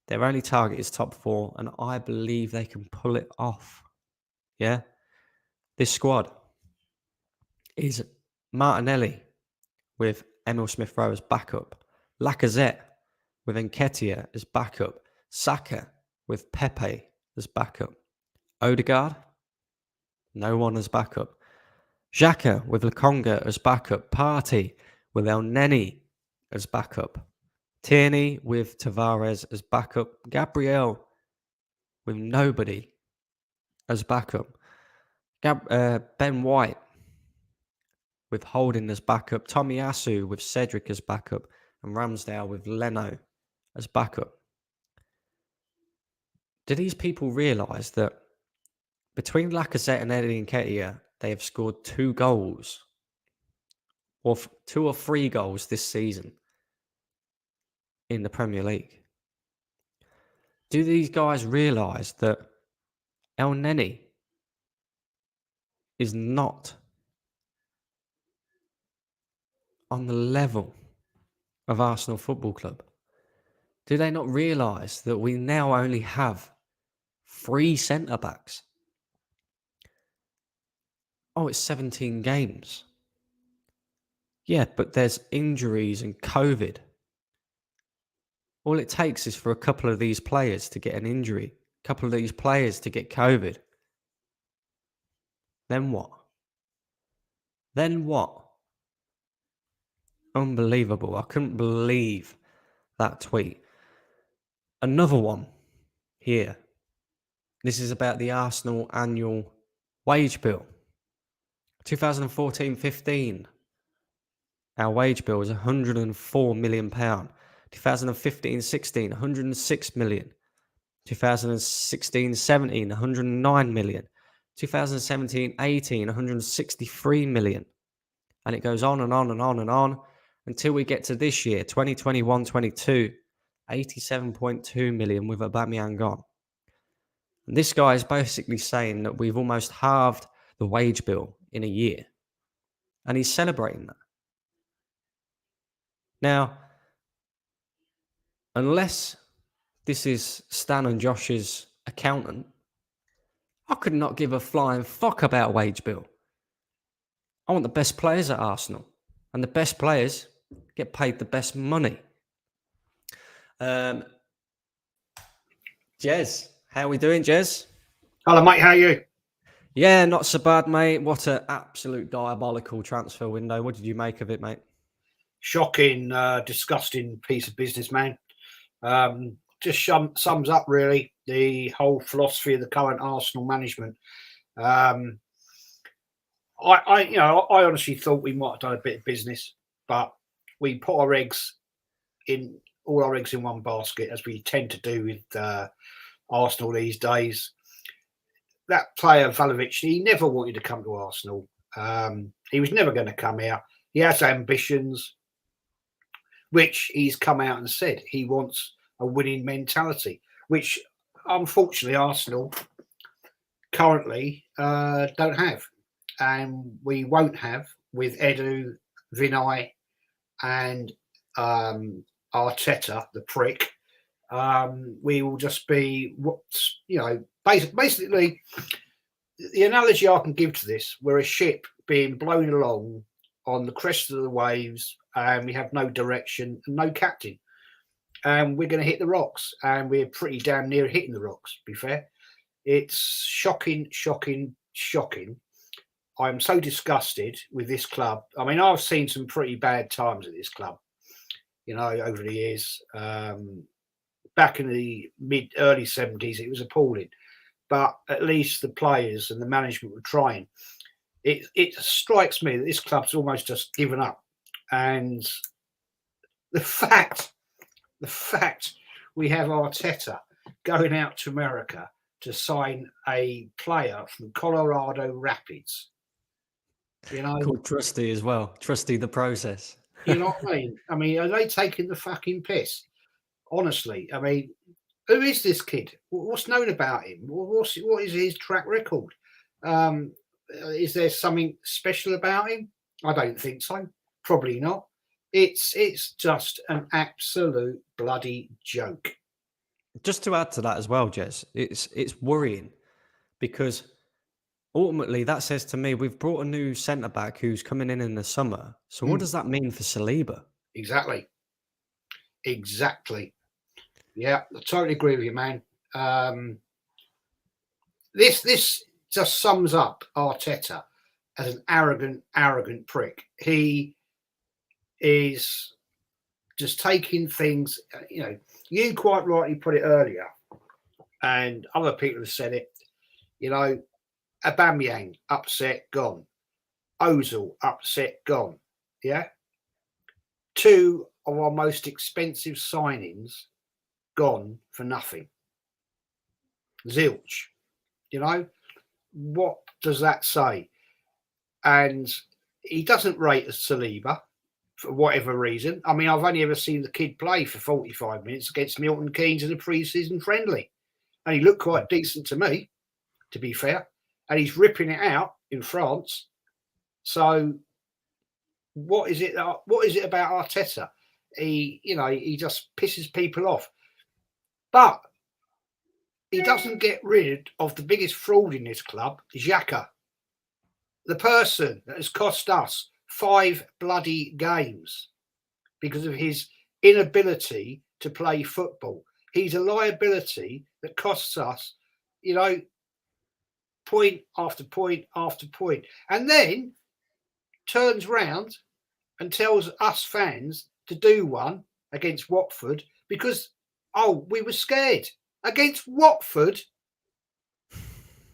Their only target is top four, and I believe they can pull it off. Yeah? This squad is Martinelli with Emil Smith-Rowe as backup, Lacazette with Nketiah as backup, Saka with Pepe as backup, Odegaard, no one as backup, Xhaka with Lokonga as backup, Partey with El Neni as backup, Tierney with Tavares as backup, Gabriel with nobody as backup, Ben White with Holding as backup, Tomiyasu with Cedric as backup, and Ramsdale with Leno as backup. Do these people realise that between Lacazette and Eddie Nketiah, they have scored 2 goals, or 2 or 3 goals this season in the Premier League? Do these guys realise that El Neni is not on the level of Arsenal Football Club? Do they not realise that we now only have 3 centre-backs? Oh, it's 17 games. Yeah, but there's injuries and COVID. All it takes is for a couple of these players to get an injury, a couple of these players to get COVID. Then what? Then what? Unbelievable. I couldn't believe that tweet. Another one here. This is about the Arsenal annual wage bill. 2014-15. our wage bill was £104 million. 2015-16, 106 million. 2016-17, 109 million. 2017-18, 163 million. And it goes on and on and on and on until we get to this year, 2021-22, 87.2 million with Aubameyang gone. And this guy is basically saying that we've almost halved the wage bill in a year. And he's celebrating that. Now, unless this is Stan and Josh's accountant, I could not give a flying fuck about wage bill. I want the best players at Arsenal. And the best players get paid the best money. Jez, how are we doing, Jez? Hello, mate. How are you? Yeah, not so bad, mate. What an absolute diabolical transfer window. What did you make of it, mate? Shocking, disgusting piece of business, man. Just sums up really the whole philosophy of the current Arsenal management. I honestly thought we might have done a bit of business, but we put all our eggs in one basket, as we tend to do with Arsenal these days. That player Vlahovic, he never wanted to come to Arsenal. He was never going to come out. He has ambitions, which he's come out and said he wants a winning mentality, which unfortunately Arsenal currently don't have, and we won't have with Edu, Vinay, and Arteta, the prick. We will just be basically the analogy I can give to this: we're a ship being blown along on the crest of the waves, and we have no direction and no captain, and we're going to hit the rocks, and we're pretty damn near hitting the rocks, to be fair. It's shocking. I'm so disgusted with this club. I mean, I've seen some pretty bad times at this club, over the years. Back in the early 70s, it was appalling, but at least the players and the management were trying. It strikes me that this club's almost just given up, and the fact we have Arteta going out to America to sign a player from Colorado Rapids, called Trusty as well. Trusty the process. You know what I mean? I mean, are they taking the fucking piss? Honestly, I mean, who is this kid? What's known about him? What is his track record? Is there something special about him? I don't think so. Probably not. It's just an absolute bloody joke. Just to add to that as well, Jez, it's worrying because ultimately that says to me we've brought a new centre back who's coming in the summer. So what does that mean for Saliba? Exactly. Yeah, I totally agree with you, man. This just sums up Arteta as an arrogant prick. He is just taking things, you quite rightly put it earlier, and other people have said it, Aubameyang, upset, gone. Ozil, upset, gone. Yeah? Two of our most expensive signings gone for nothing. Zilch. What does that say? And he doesn't rate Saliba for whatever reason. I mean, I've only ever seen the kid play for 45 minutes against Milton Keynes in a pre-season friendly. And he looked quite decent to me, to be fair. And he's ripping it out in France. So what is it about Arteta? He just pisses people off. But he doesn't get rid of the biggest fraud in this club, Xhaka. The person that has cost us 5 bloody games because of his inability to play football. He's a liability that costs us, point after point after point. And then turns round and tells us fans to do one against Watford because, we were scared. Against Watford,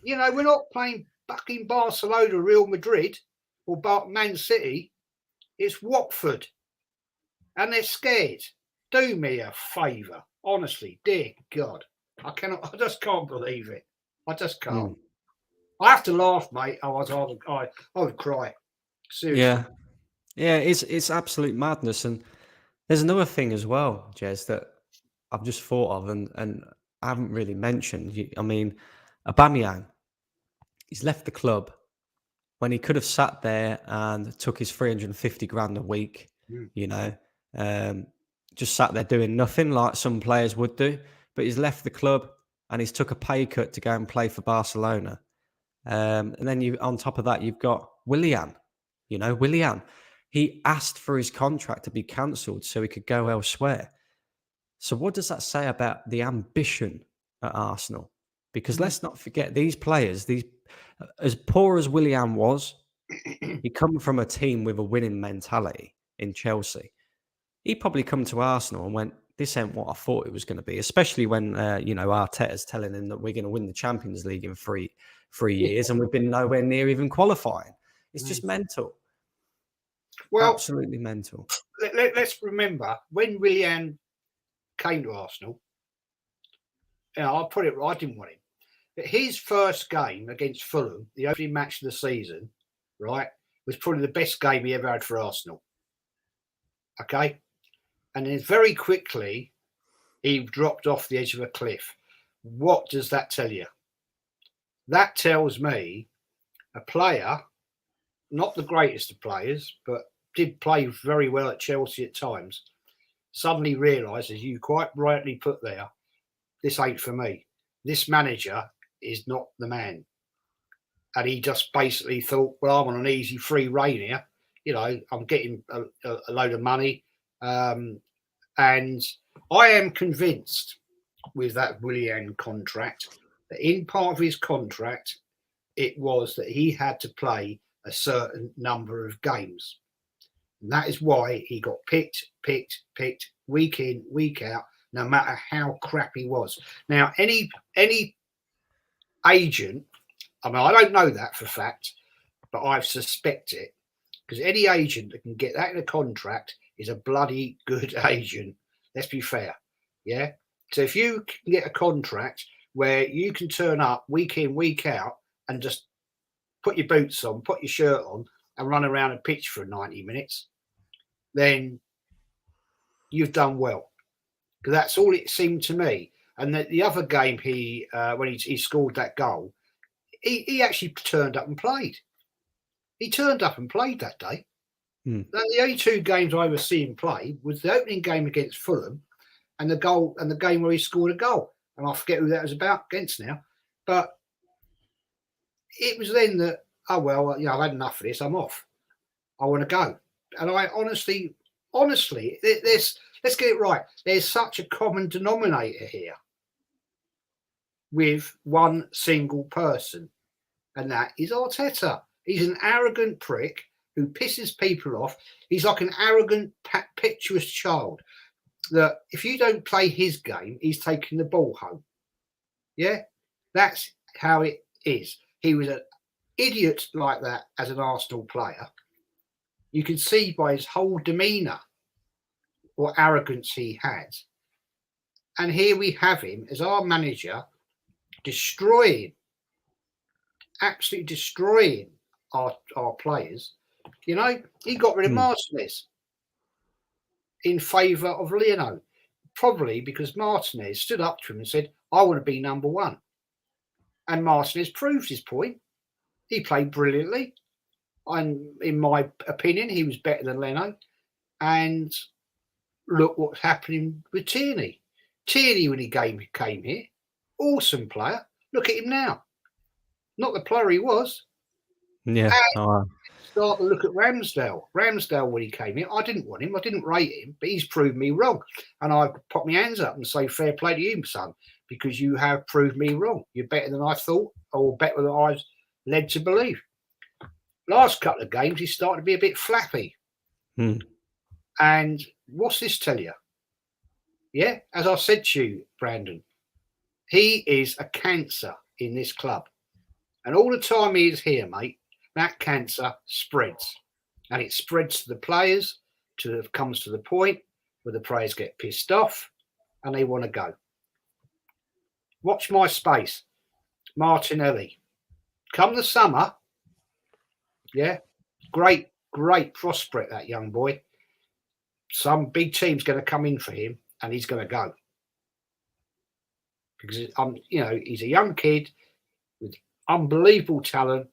we're not playing fucking Barcelona, Real Madrid, or Man City. It's Watford. And they're scared. Do me a favour. Honestly, dear God. I just can't believe it. I just can't. I have to laugh, mate. I would cry. Seriously. Yeah, it's absolute madness. And there's another thing as well, Jez, that I've just thought of and I haven't really mentioned. I mean, Aubameyang, he's left the club when he could have sat there and took his 350 grand a week, you know, just sat there doing nothing like some players would do. But he's left the club and he's took a pay cut to go and play for Barcelona. And then on top of that, you've got Willian. Willian. He asked for his contract to be cancelled so he could go elsewhere. So what does that say about the ambition at Arsenal? Because let's not forget, these players, as poor as Willian was, he come from a team with a winning mentality in Chelsea. He probably come to Arsenal and went, this ain't what I thought it was going to be, especially when, Arteta's telling him that we're going to win the Champions League in three years and we've been nowhere near even qualifying. It's just mental. Well, absolutely mental. Let's remember, when Willian came to Arsenal, I'll put it right, I didn't want him. But his first game against Fulham, the opening match of the season, right, was probably the best game he ever had for Arsenal. Okay? And then very quickly, he dropped off the edge of a cliff. What does that tell you? That tells me a player, not the greatest of players, but did play very well at Chelsea at times, suddenly realised, as you quite rightly put there, this ain't for me. This manager is not the man. And he just basically thought, well, I'm on an easy free rein here. I'm getting a load of money. And I am convinced with that Willian contract that in part of his contract, it was that he had to play a certain number of games. And that is why he got picked week in, week out, no matter how crap he was. Now, any agent, I mean, I don't know that for a fact, but I suspect it, because any agent that can get that in a contract is a bloody good agent. Let's be fair. Yeah. So if you can get a contract where you can turn up week in, week out and just put your boots on, put your shirt on and run around a pitch for 90 minutes, then you've done well. Because that's all it seemed to me. And the other game, when he scored that goal, he actually turned up and played. He turned up and played that day. The only two games I ever see him play was the opening game against Fulham and the game where he scored a goal. And I forget who that was against now. But it was then that, I've had enough of this. I'm off. I want to go. And I honestly, let's get it right. There's such a common denominator here with one single person, and that is Arteta. He's an arrogant prick who pisses people off. He's like an arrogant, impetuous child that if you don't play his game, he's taking the ball home. Yeah, that's how it is. He was an idiot like that as an Arsenal player. You can see by his whole demeanour what arrogance he had. And here we have him as our manager absolutely destroying our players. He got rid of Martinez in favour of Leno, probably because Martinez stood up to him and said, I want to be number one. And Martinez proved his point. He played brilliantly. And in my opinion, he was better than Leno. And look what's happening with Tierney. Tierney, when he came here, awesome player. Look at him now. Not the player he was. Yeah. Start to look at Ramsdale. Ramsdale, when he came here, I didn't want him. I didn't rate him, but he's proved me wrong. And I put my hands up and say, fair play to you, son, because you have proved me wrong. You're better than I thought, or better than I was led to believe. Last couple of games, he's starting to be a bit flappy. And what's this tell you? Yeah, as I said to you, Brandon, he is a cancer in this club. And all the time he is here, mate, that cancer spreads. and it spreads to the players comes to the point where the players get pissed off and they want to go. Watch my space, Martinelli. Come the summer, yeah, great prospect, that young boy. Some big team's going to come in for him, and he's going to go because he's a young kid with unbelievable talent,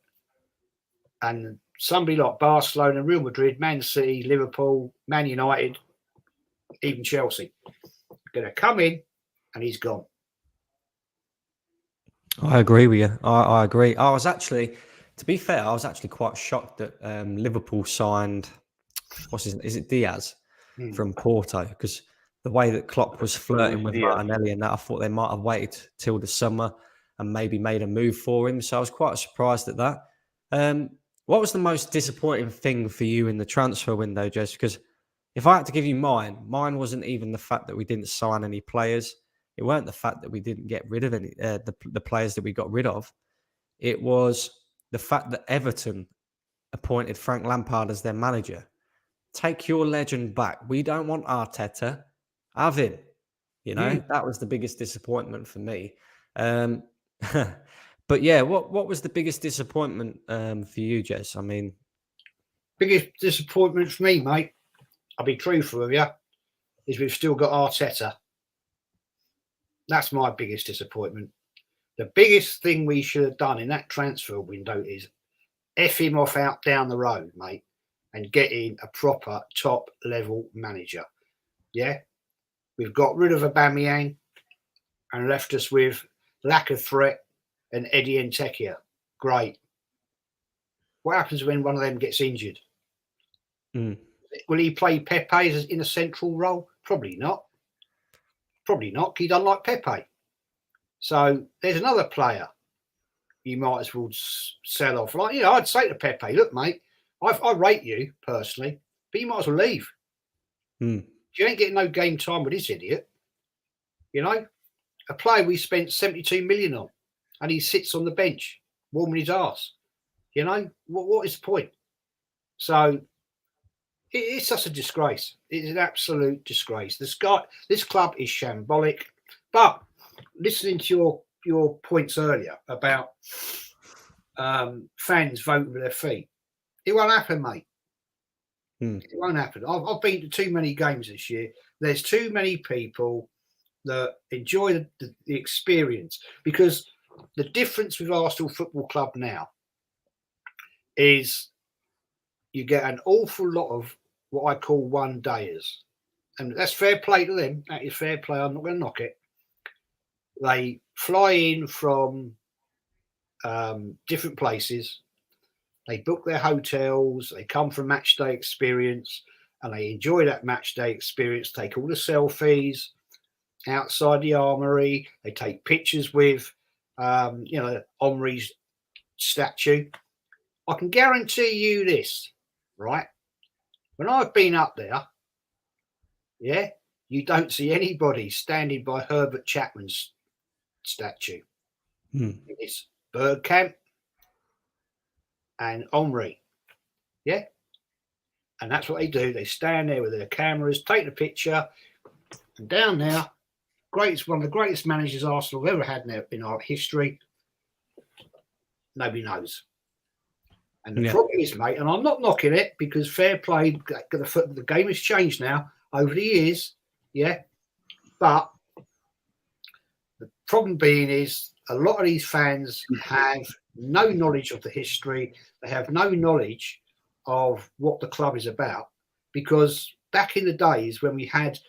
and somebody like Barcelona, Real Madrid, Man City, Liverpool, Man United, even Chelsea, going to come in, and he's gone. I agree with you. I agree. To be fair, I was actually quite shocked that Liverpool signed, is it Diaz from Porto? Because the way that Klopp was flirting with Martinelli and that, I thought they might have waited till the summer and maybe made a move for him. So I was quite surprised at that. What was the most disappointing thing for you in the transfer window, Jess? Because if I had to give you mine wasn't even the fact that we didn't sign any players. It weren't the fact that we didn't get rid of any the players that we got rid of. It was the fact that Everton appointed Frank Lampard as their manager. Take your legend back. We don't want Arteta. Have him. That was the biggest disappointment for me. But yeah, what was the biggest disappointment for you, Jess? I mean, biggest disappointment for me, mate, I'll be truthful with you, is we've still got Arteta. That's my biggest disappointment. The biggest thing we should have done in that transfer window is F him off out down the road, mate, and get in a proper top level manager. Yeah. We've got rid of Aubameyang and left us with lack of threat and Eddie Nketiah. Great. What happens when one of them gets injured? Will he play Pepe in a central role? Probably not. He doesn't like Pepe. So there's another player you might as well sell off. Like, I'd say to Pepe, look, mate, I rate you personally, but you might as well leave. You ain't getting no game time with this idiot. A player we spent 72 million on, and he sits on the bench warming his arse. What is the point? So it's just a disgrace. It's an absolute disgrace. This club is shambolic. But listening to your points earlier about fans voting with their feet, it won't happen, mate. It won't happen. I've been to too many games this year. There's too many people that enjoy the experience, because the difference with Arsenal Football Club now is you get an awful lot of what I call one-dayers. And that's fair play to them. That is fair play. I'm not going to knock it. They fly in from different places. They book their hotels. They come for match day experience, and they enjoy that match day experience. Take all the selfies outside the armory. They take pictures with, Henry's statue. I can guarantee you this, right? When I've been up there, yeah, you don't see anybody standing by Herbert Chapman's statue. It's Bergkamp and Henry, yeah, and that's what they do. They stand there with their cameras, take the picture, and down there, one of the greatest managers Arsenal have ever had in our history. Nobody knows. And the problem is, mate, and I'm not knocking it, because fair play, the game has changed now over the years, yeah. But the problem being is a lot of these fans have no knowledge of the history. They have no knowledge of what the club is about, because back in the days when we had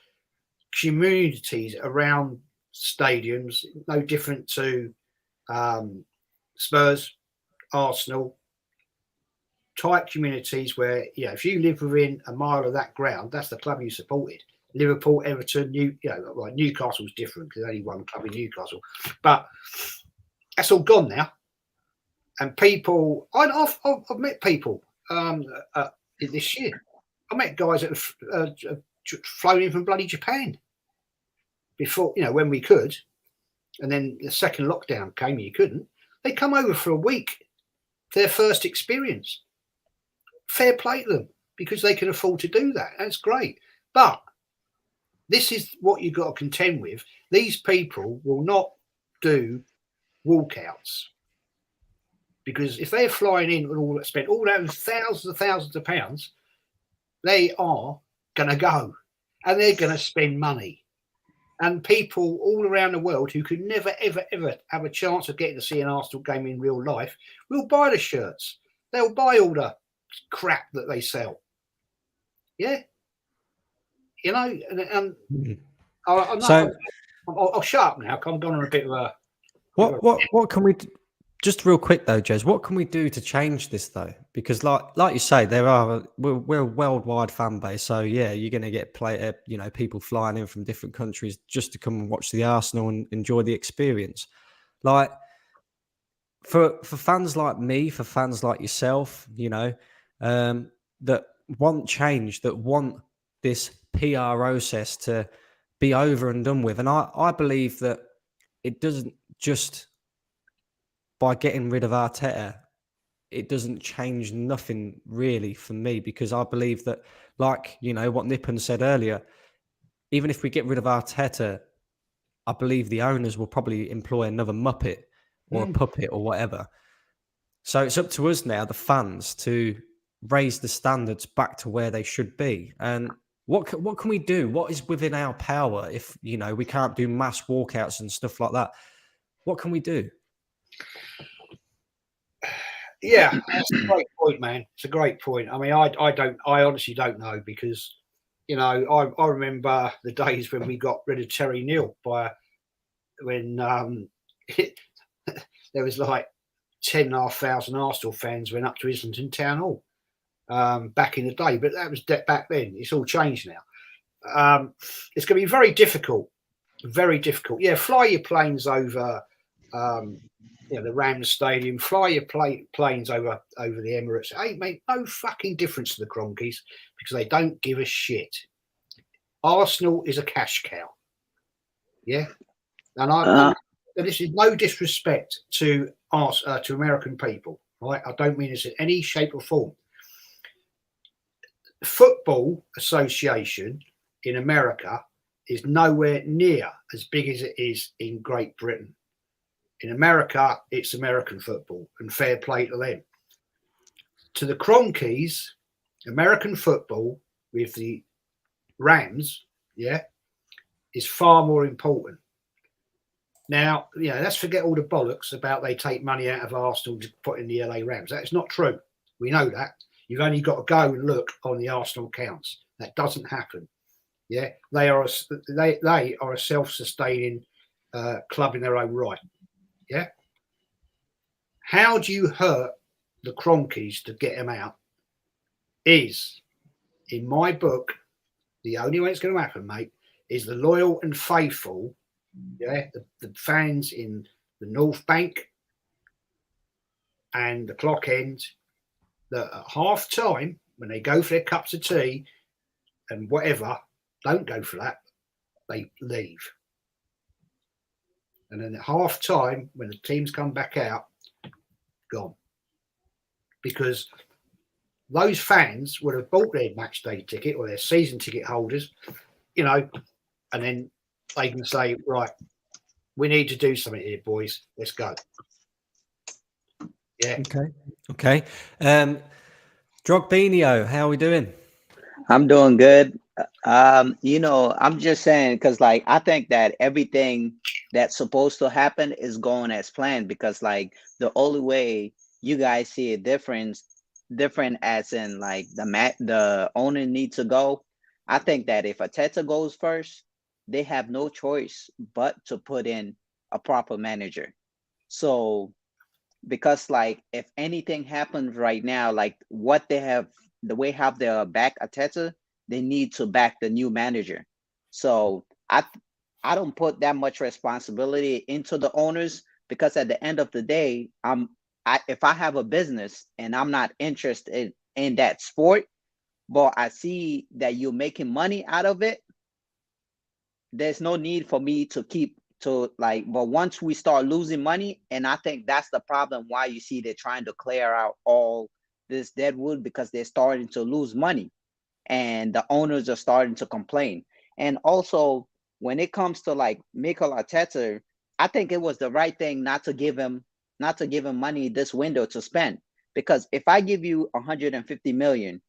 communities around stadiums, no different to Spurs, Arsenal, tight communities where, if you live within a mile of that ground, that's the club you supported. Liverpool, Everton, Newcastle's different because there's only one club in Newcastle, but that's all gone now. And people, I've met people this year. I met guys that have flown in from bloody Japan before, when we could, and then the second lockdown came, you couldn't. They come over for a week, their first experience. fair play to them because they can afford to do that. That's great. But this is what you've got to contend with. These people will not do walkouts because if they're flying in and spend all those thousands of pounds, they are going to go and they're going to spend money. And people all around the world who could never, ever, ever have a chance of getting to see an Arsenal game in real life will buy the shirts. They'll buy all the crap that they sell. Yeah. You know, and I'll shut up now because I'm going on a bit of a... What can we... Just real quick though, Jez, what can we do to change this though? Because like you say, we're a worldwide fan base, so yeah, you're going to get people flying in from different countries just to come and watch the Arsenal and enjoy the experience. Like for fans like me, for fans like yourself, that want change, that want this PR process to be over and done with, and I believe that it doesn't just. By getting rid of Arteta, it doesn't change nothing really for me because I believe that, like, what Nippon said earlier, even if we get rid of Arteta, I believe the owners will probably employ another Muppet or a puppet or whatever. So it's up to us now, the fans, to raise the standards back to where they should be. And what can we do? What is within our power if, we can't do mass walkouts and stuff like that? What can we do? Yeah, that's a great point, man. It's a great point. I mean, I honestly don't know because, I remember the days when we got rid of Terry Neal when there was like 10,500 Arsenal fans went up to Islington Town Hall back in the day. But that was back then. It's all changed now. It's going to be very difficult. Very difficult. Yeah, fly your planes over the Rams Stadium, fly your planes over the Emirates. It ain't made no fucking difference to the Cronkies because they don't give a shit. Arsenal is a cash cow. Yeah. And this is no disrespect to American people, right? I don't mean this in any shape or form. Football Association in America is nowhere near as big as it is in Great Britain. In America, it's American football, and fair play to them. To the Cronkies, American football with the Rams, is far more important. Now, let's forget all the bollocks about they take money out of Arsenal to put in the LA Rams. That's not true. We know that. You've only got to go and look on the Arsenal accounts. That doesn't happen. Yeah, they are a self-sustaining club in their own right. Yeah. How do you hurt the Cronkies to get them out? Is, in my book, the only way it's going to happen, mate, is the loyal and faithful, the fans in the North Bank and the Clock End, that at half time, when they go for their cups of tea and whatever, don't go for that, they leave. And then at half time, when the teams come back out, gone. Because those fans would have bought their match day ticket or their season ticket holders, and then they can say, right, we need to do something here, boys. Let's go. Yeah. Okay. Drogbinio, how are we doing? I'm doing good. I'm just saying because I think that everything that's supposed to happen is going as planned because the only way you guys see a different as in the owner needs to go. I think that if Arteta goes first, they have no choice but to put in a proper manager. So because if anything happens right now, what they have, the way how they're back Arteta, they need to back the new manager. So I don't put that much responsibility into the owners because at the end of the day, if I have a business and I'm not interested in that sport, but I see that you're making money out of it, there's no need for me to but once we start losing money, and I think that's the problem why you see they're trying to clear out all this dead wood because they're starting to lose money, and the owners are starting to complain. And also, when it comes to like Mikel Arteta, I think it was the right thing not to give him money this window to spend, because if I give you 150 million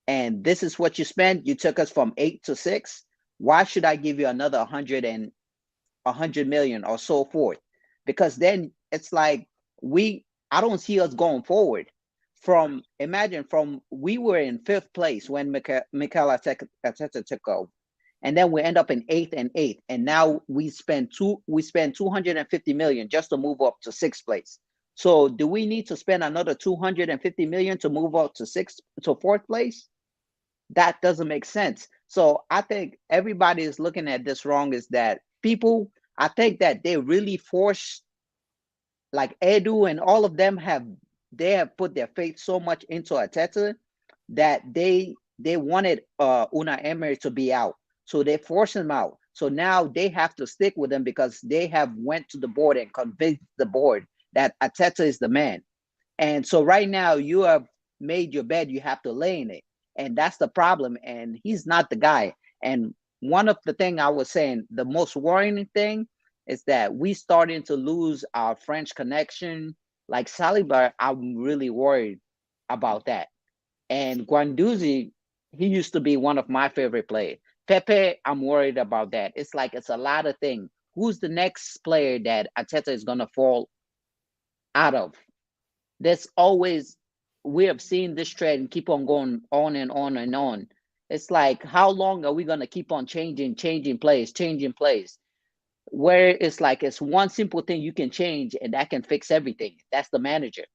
and this is what you spent, you took us from 8 to 6. Why should I give you another 100 million or so forth? Because then it's like I don't see us going forward. Imagine we were in 5th place when Mikel Arteta took over, and then we end up in 8th and 8th, and now we spend 250 million just to move up to 6th place. So do we need to spend another 250 million to move up to 4th place? That doesn't make sense. So I think everybody is looking at this wrong. Is that people? I think that they really force, like Edu and all of them have put their faith so much into Arteta that they wanted Unai Emery to be out, so they forced him out. So now they have to stick with him because they have went to the board and convinced the board that Arteta is the man. And so right now you have made your bed, you have to lay in it. And that's the problem. And he's not the guy. And one of the things I was saying, the most worrying thing is that we starting to lose our French connection. Like Saliba, I'm really worried about that. And Guendouzi, he used to be one of my favorite players. Pepe, I'm worried about that. It's a lot of things. Who's the next player that Arteta is going to fall out of? There's always, we have seen this trend keep on going on and on and on. It's like, how long are we going to keep on changing plays, where it's like it's one simple thing you can change and that can fix everything. That's the manager.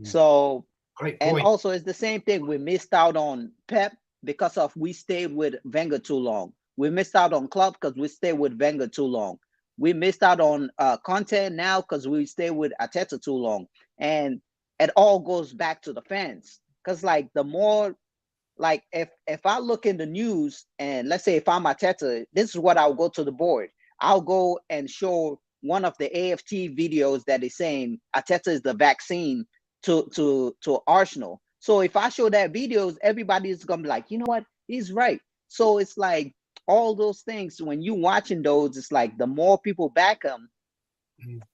So, Great and point. also it's the same thing. We missed out on Pep because we stayed with Wenger too long. We missed out on Klopp because we stayed with Wenger too long. We missed out on Conte now because we stayed with Arteta too long. And it all goes back to the fans. Because like the more, like if I look in the news and let's say if I'm Arteta, this is what I'll go to the board. I'll go and show one of the AFT videos that is saying Arteta is the vaccine to Arsenal. So if I show that videos, everybody is gonna be like, you know what, he's right. So it's like all those things, when you watching those, it's like the more people back him,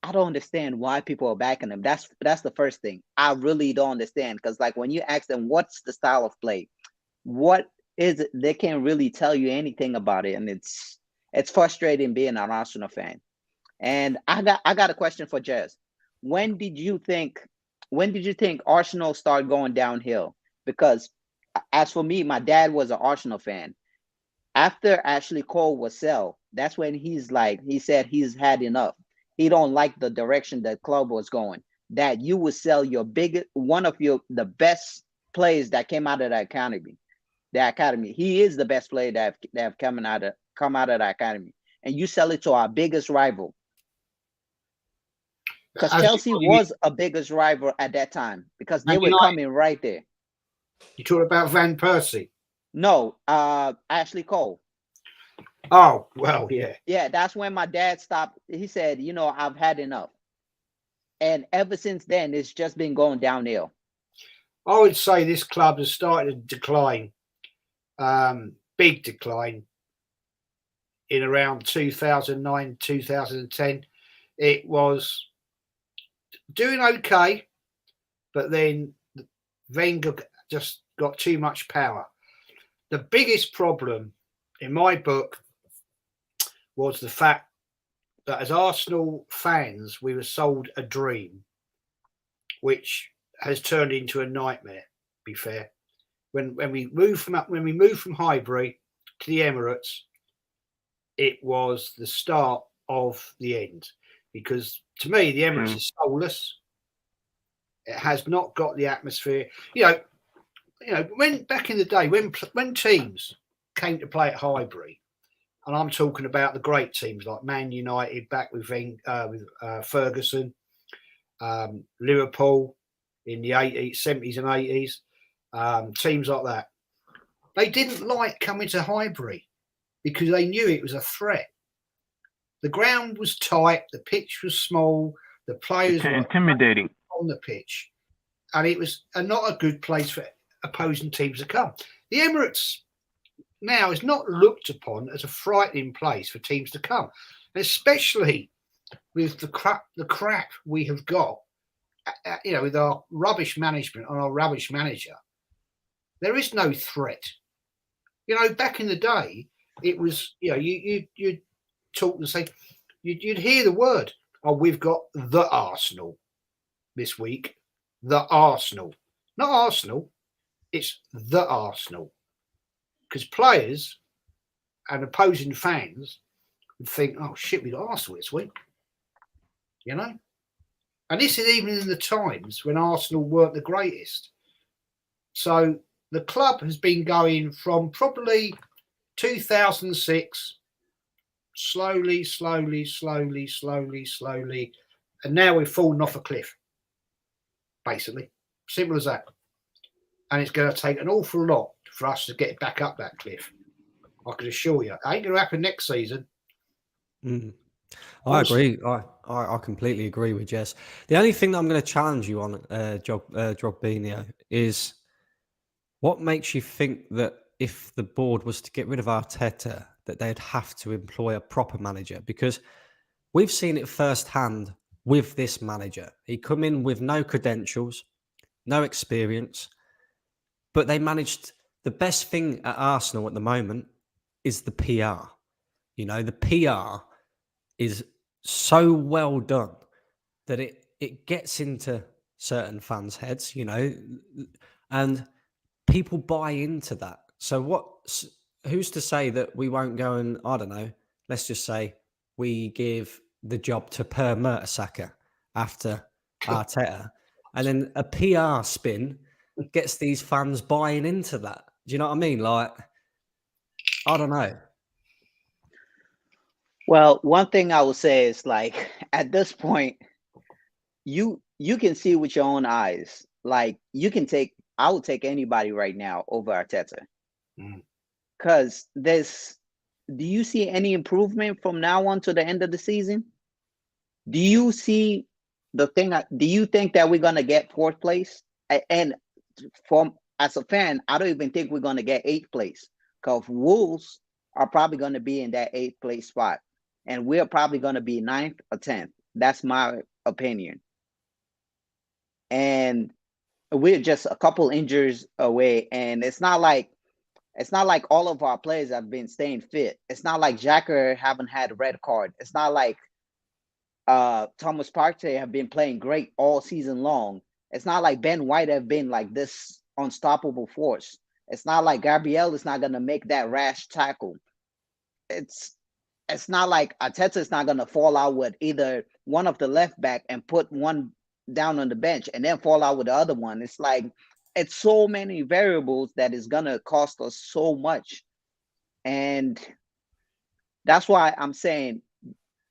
I don't understand why people are backing him. That's the first thing. I really don't understand, because like when you ask them what's the style of play, what is it, they can't really tell you anything about it, and it's frustrating being an Arsenal fan. And I got a question for Jez. When did you think Arsenal started going downhill? Because as for me, my dad was an Arsenal fan. After Ashley Cole was sell, that's when he said he's had enough. He don't like the direction that club was going. That you would sell the best players that came out of the academy. He is the best player that have come out of the academy, and you sell it to our biggest rival. Because Chelsea was a biggest rival at that time because they were coming right there. You talking about Van Persie? No, Ashley Cole. Oh, well, yeah. Yeah, that's when my dad stopped. He said, I've had enough. And ever since then, it's just been going downhill. I would say this club has started to decline, big decline, in around 2009, 2010. It was doing okay, but then Wenger just got too much power. The biggest problem in my book was the fact that as Arsenal fans, we were sold a dream, which has turned into a nightmare. To be fair, when we moved from Highbury to the Emirates, it was the start of the end. Because to me, the Emirates is soulless. It has not got the atmosphere. When back in the day, when teams came to play at Highbury, and I'm talking about the great teams like Man United back with Ferguson, Liverpool in the 80s, 70s and 80s, teams like that, they didn't like coming to Highbury because they knew it was a threat. The ground was tight, the pitch was small, the players were intimidating on the pitch. and it was not a good place for opposing teams to come. The Emirates now is not looked upon as a frightening place for teams to come, especially with the crap we have got, with our rubbish management and our rubbish manager. There is no threat. Back in the day, it was, you'd talk and say, you'd hear the word, oh, we've got the Arsenal this week. The Arsenal. Not Arsenal, it's the Arsenal. Because players and opposing fans would think, oh, shit, we got Arsenal this week. And this is even in the times when Arsenal weren't the greatest. So the club has been going from probably 2006, slowly, and now we've fallen off a cliff, basically. Simple as that. And it's going to take an awful lot for us to get back up that cliff. I can assure you. It ain't going to happen next season. I agree. I completely agree with Jess. The only thing that I'm going to challenge you on, Drogbinio, is what makes you think that if the board was to get rid of Arteta, that they'd have to employ a proper manager? Because we've seen it firsthand with this manager. He come in with no credentials, no experience, but they managed. The best thing at Arsenal at the moment is the PR. The PR is so well done that it gets into certain fans' heads, and people buy into that. So who's to say that we won't go and, I don't know, let's just say we give the job to Per Mertesacker after Arteta, and then a PR spin gets these fans buying into that. Do you know what I mean? Like, I don't know. Well, one thing I would say is, like, at this point, you can see with your own eyes. Like, I would take anybody right now over Arteta. Because do you see any improvement from now on to the end of the season? Do you see do you think that we're going to get 4th place? And as a fan, I don't even think we're going to get 8th place, because Wolves are probably going to be in that 8th place spot, and we're probably going to be 9th or 10th. That's my opinion. And we're just a couple injuries away, and it's not like all of our players have been staying fit. It's not like Xhaka haven't had a red card. It's not like Thomas Partey have been playing great all season long. It's not like Ben White have been like this unstoppable force. It's not like Gabriel is not going to make that rash tackle. It's not like Arteta is not going to fall out with either one of the left back and put one down on the bench and then fall out with the other one. It's like, it's so many variables that is going to cost us so much. And that's why I'm saying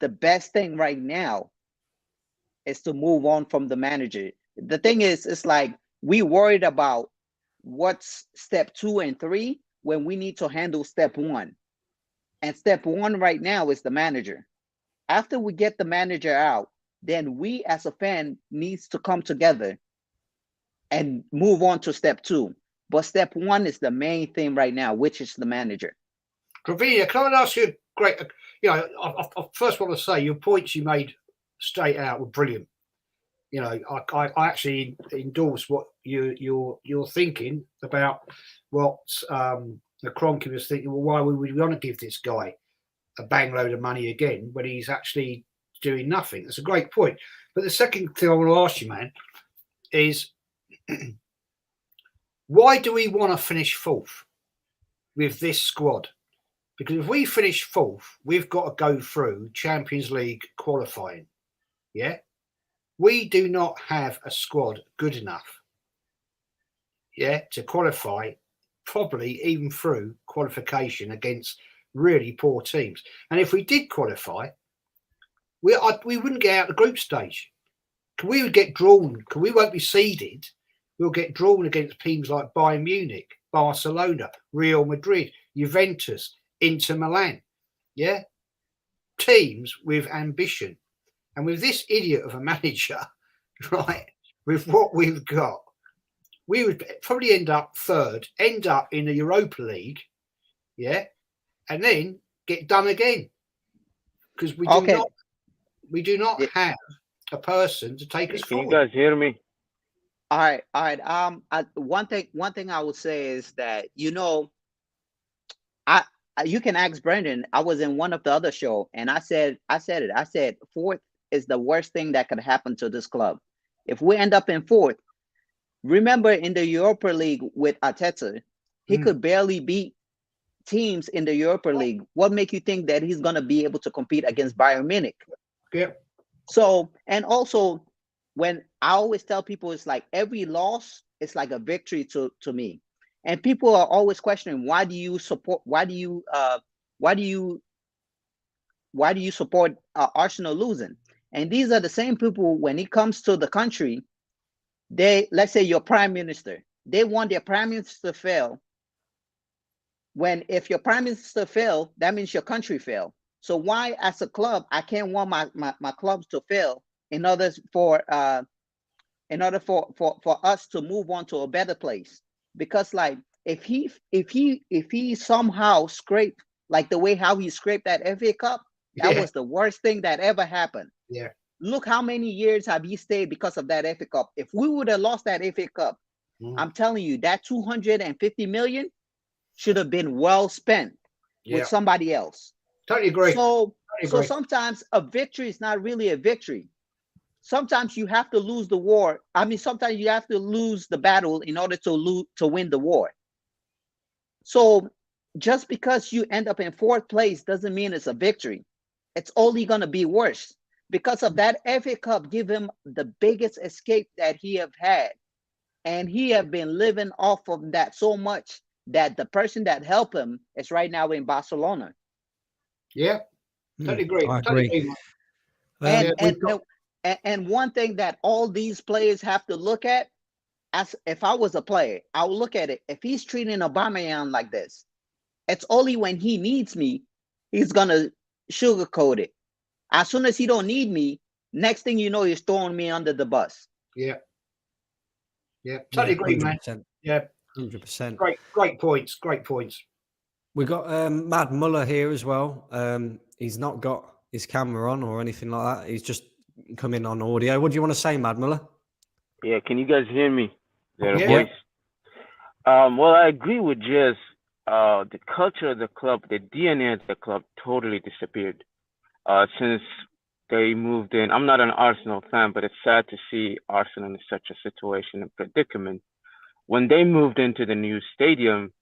the best thing right now is to move on from the manager. The thing is, it's like we worried about what's step 2 and 3 when we need to handle step 1. And step 1 right now is the manager. After we get the manager out, then we as a fan needs to come together and move on to step 2. But step 1 is the main thing right now, which is the manager. Gravinia, can I ask you a great, I first want to say your points you made straight out were brilliant. I actually endorse what you're thinking about what the Kroenke was thinking. Well, why would we want to give this guy a bang load of money again when he's actually doing nothing? That's a great point. But the second thing I want to ask you, man, is why do we want to finish 4th with this squad? Because if we finish 4th, we've got to go through Champions League qualifying. Yeah? We do not have a squad good enough, to qualify, probably even through qualification against really poor teams. And if we did qualify, we wouldn't get out the group stage. We would get drawn. We won't be seeded. We'll get drawn against teams like Bayern Munich, Barcelona, Real Madrid, Juventus, Inter Milan. Yeah? Teams with ambition. And with this idiot of a manager, right, with what we've got, we would probably end up third, end up in the Europa League, yeah, and then get done again because we do not have a person to take us Can you forward. guys hear me? All right. One thing I would say is that, you know, you can ask Brendan. I was in one of the other show, and I said fourth is the worst thing that could happen to this club. If we end up in fourth, remember in the Europa League with Arteta, he could barely beat teams in the Europa League. What make you think that he's gonna be able to compete against Bayern Munich? Yeah. So, and also, when I always tell people, it's like every loss is like a victory to me. And people are always questioning, why do you support Arsenal losing? And these are the same people, when it comes to the country, let's say your prime minister, they want their prime minister to fail. If your prime minister fail, that means your country fail. So why, as a club, I can't want my clubs to fail in order for us to move on to a better place? Because like if he somehow scraped, like the way how he scraped that FA Cup, that was the worst thing that ever happened. Yeah. Look how many years have he stayed because of that FA Cup. If we would have lost that FA Cup, I'm telling you, that 250 million should have been well spent with somebody else. Totally agree. So sometimes a victory is not really a victory. Sometimes you have to lose the war. I mean, sometimes you have to lose the battle in order to win the war. So just because you end up in fourth place doesn't mean it's a victory. It's only going to be worse. Because of that FA Cup, give him the biggest escape that he have had. And he have been living off of that so much that the person that helped him is right now in Barcelona. Yeah, totally agree. I agree. And one thing that all these players have to look at, as if I was a player, I would look at it. If he's treating Aubameyang like this, it's only when he needs me, he's gonna sugarcoat it. As soon as he don't need me, next thing you know, he's throwing me under the bus. Yeah, totally agree, 100%. man. Yeah, 100%. Great points. We got Mad Muller here as well. He's not got his camera on or anything like that. He's just coming on audio. What do you want to say, Mad Muller? Yeah, can you guys hear me? Is that a Yeah. voice? Well, I agree with Jez. The culture of the club, the DNA of the club totally disappeared since they moved in. I'm not an Arsenal fan, but it's sad to see Arsenal in such a situation and predicament. When they moved into the new stadium,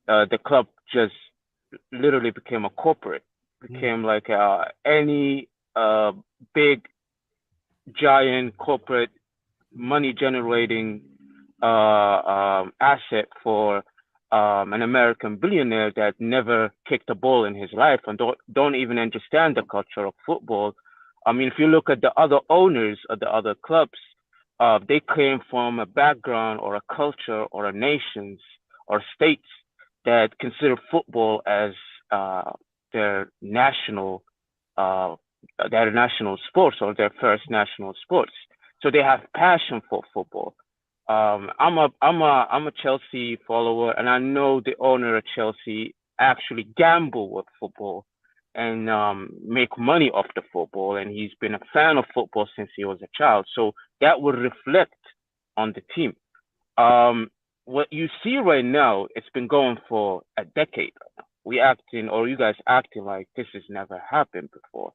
the club just literally became a corporate, became like any big, giant corporate money generating asset for an American billionaire that never kicked a ball in his life and don't even understand the culture of football. I mean, if you look at the other owners of the other clubs, they came from a background or a culture or a nations or states that consider football as their national sports or their first national sports. So they have passion for football. I'm a Chelsea follower, and I know the owner of Chelsea actually gamble with football and make money off the football, and he's been a fan of football since he was a child. So that would reflect on the team. What you see right now, it's been going for a decade. You guys acting like this has never happened before.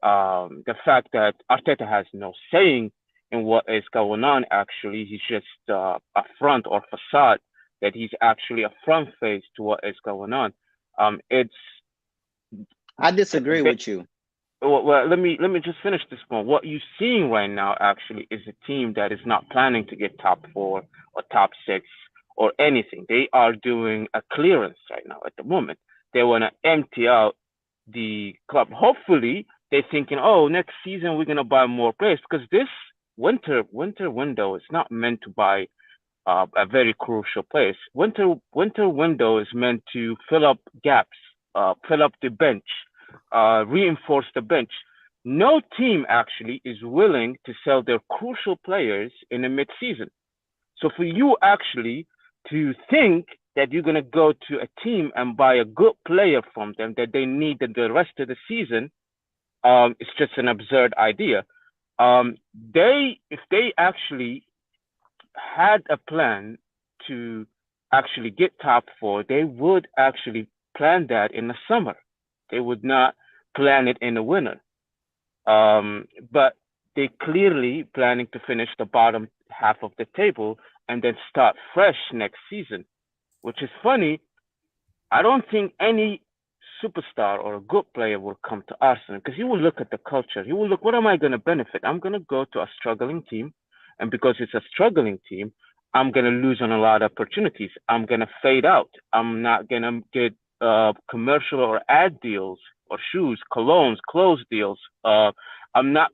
The fact that Arteta has no saying in what is going on, actually, he's just a front or facade that he's actually a front face to what is going on. I disagree with you. Well, let me just finish this point. What you're seeing right now actually is a team that is not planning to get top 4 or top 6 or anything. They are doing a clearance right now at the moment. They want to empty out the club. Hopefully, they're thinking, oh, next season we're gonna buy more players, because this winter window is not meant to buy a very crucial place. Winter window is meant to fill up gaps, fill up the bench, reinforce the bench. No team actually is willing to sell their crucial players in the mid-season. So for you actually to think that you're going to go to a team and buy a good player from them that they need the rest of the season, it's just an absurd idea. If they actually had a plan to actually get top four, they would actually plan that in the summer. They would not plan it in the winter. But they clearly planning to finish the bottom half of the table and then start fresh next season, which is funny. I don't think any superstar or a good player will come to Arsenal because you will look at the culture. You will look, what am I going to benefit? I'm going to go to a struggling team. And because it's a struggling team, I'm going to lose on a lot of opportunities. I'm going to fade out. I'm not going to get commercial or ad deals or shoes, colognes, clothes deals. I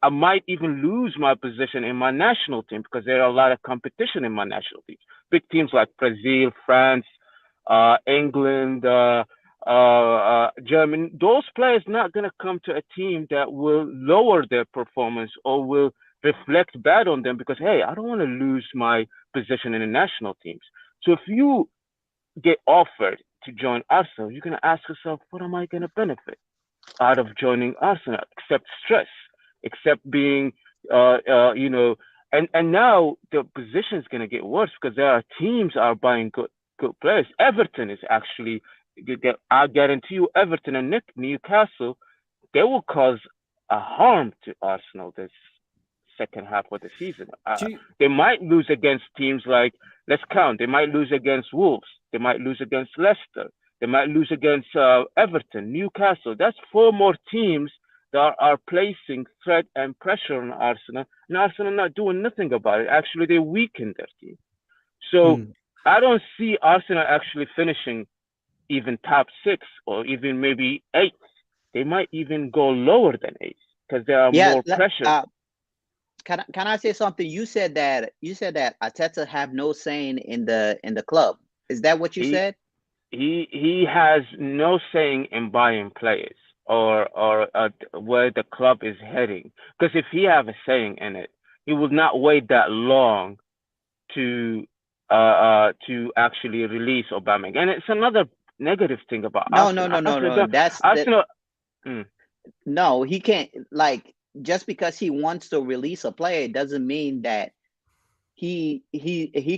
might even lose my position in my national team because there are a lot of competition in my national teams. Big teams like Brazil, France, England, Germany. Those players not going to come to a team that will lower their performance or will reflect bad on them because, hey, I don't want to lose my position in the national teams. So if you get offered to join Arsenal, you're going to ask yourself, what am I going to benefit out of joining Arsenal? Except stress, except being, and now the position is going to get worse because there are teams are buying good players. Everton is actually, I guarantee you, Everton and Newcastle, they will cause a harm to Arsenal this second half of the season. They might lose against teams like, let's count, they might lose against Wolves, they might lose against Leicester, they might lose against Everton, Newcastle. That's 4 more teams that are placing threat and pressure on Arsenal, and Arsenal not doing nothing about it. Actually, they weaken their team. So I don't see Arsenal actually finishing even top 6 or even maybe 8th. They might even go lower than 8th because there are more pressure. Can I say something? You said that Arteta have no saying in the club. Is that what you said? He has no saying in buying players or where the club is heading. Because if he have a saying in it, he would not wait that long to actually release Aubameyang. And it's another negative thing about Arsenal. No. That's Arsenal. No, he can't. Like, just because he wants to release a player doesn't mean that he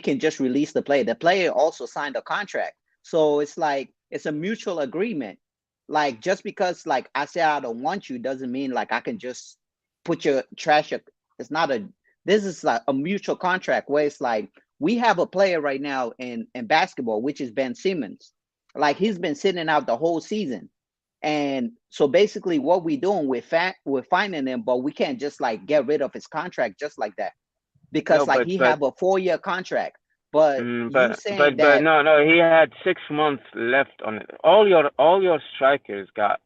can just release the player. The player also signed a contract, so it's like it's a mutual agreement. Like, just because like I say I don't want you doesn't mean like I can just put your trash. It's not a. This is like a mutual contract where it's like we have a player right now in basketball, which is Ben Simmons. Like, he's been sitting out the whole season. And so basically what we're doing, we're finding him, but we can't just like get rid of his contract just like that. Because he have a 4-year contract. But he had 6 months left on it. All your strikers got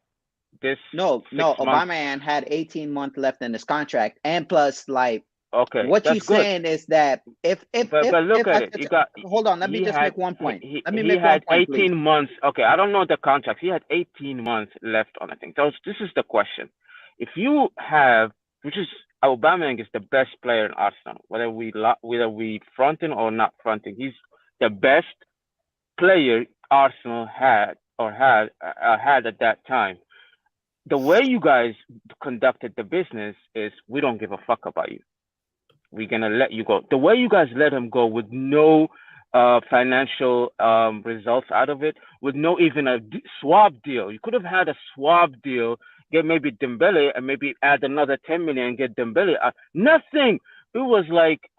this. No, Aubameyang had 18 months left in his contract. And plus, like, okay, what you're saying is that if look at it. You got, hold on, let me just make one point. He had 18 months. Okay, I don't know the contract. He had 18 months left on it. So this is the question. If you have, which is Aubameyang is the best player in Arsenal, whether we fronting or not fronting, he's the best player Arsenal had at that time. The way you guys conducted the business is, we don't give a fuck about you. We're going to let you go. The way you guys let him go with no financial results out of it, with no even a swap deal. You could have had a swap deal, get maybe Dembele and maybe add another 10 million and get Dembele. Nothing. It was like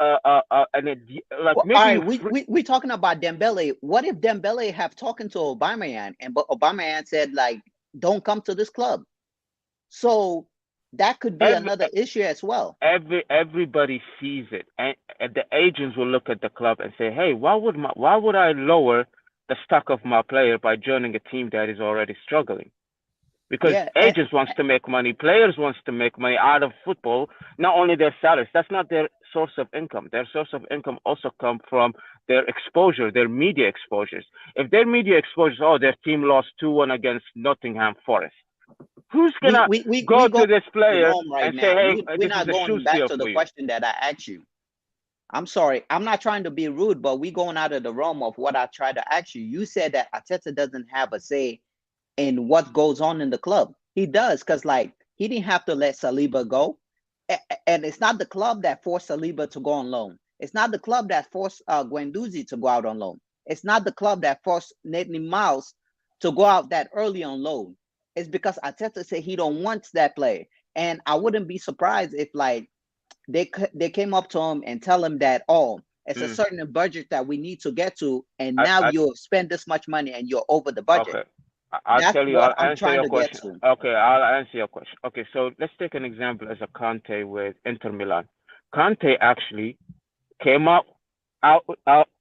we talking about Dembele. What if Dembele have talking to Aubameyang and Aubameyang said like, don't come to this club? So that could be another issue as well. Everybody sees it, and the agents will look at the club and say, "Hey, why would I lower the stock of my player by joining a team that is already struggling?" Because agents wants to make money, players wants to make money out of football. Not only their salaries, that's not their source of income. Their source of income also come from their exposure, their media exposures. If their media exposures, their team lost 2-1 against Nottingham Forest. Who's gonna go to this player and say, "Hey, we're not going back to the question that I asked you. I'm sorry. I'm not trying to be rude, but we going out of the realm of what I tried to ask you. You said that Arteta doesn't have a say in what goes on in the club. He does, because like he didn't have to let Saliba go. And it's not the club that forced Saliba to go on loan. It's not the club that forced Guendouzi to go out on loan. It's not the club that forced Nathan Miles to go out that early on loan. It's because Arteta said he don't want that player. And I wouldn't be surprised if like they came up to him and tell him that, oh, it's a certain budget that we need to get to, and now you'll spend this much money and you're over the budget. Okay. I'll tell you, what I'll I'm answer trying your to question. get to. Okay, I'll answer your question. Okay, so let's take an example as a Conte with Inter Milan. Conte actually came out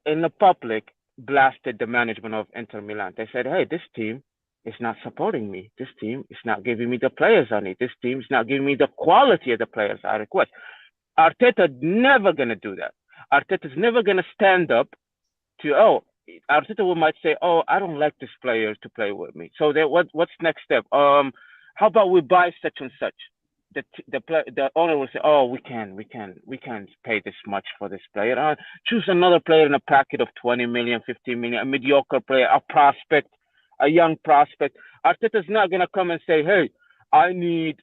in the public, blasted the management of Inter Milan. They said, hey, this team is not supporting me. This team is not giving me the players I need. This team is not giving me the quality of the players I request. Arteta never going to do that. Arteta's never going to stand up to, Arteta might say, oh, I don't like this player to play with me. So what's next step? How about we buy such and such? The owner will say, oh, we can't pay this much for this player. Choose another player in a packet of 20 million, 15 million, a mediocre player, a prospect, a young prospect. Arteta's not going to come and say, hey, I need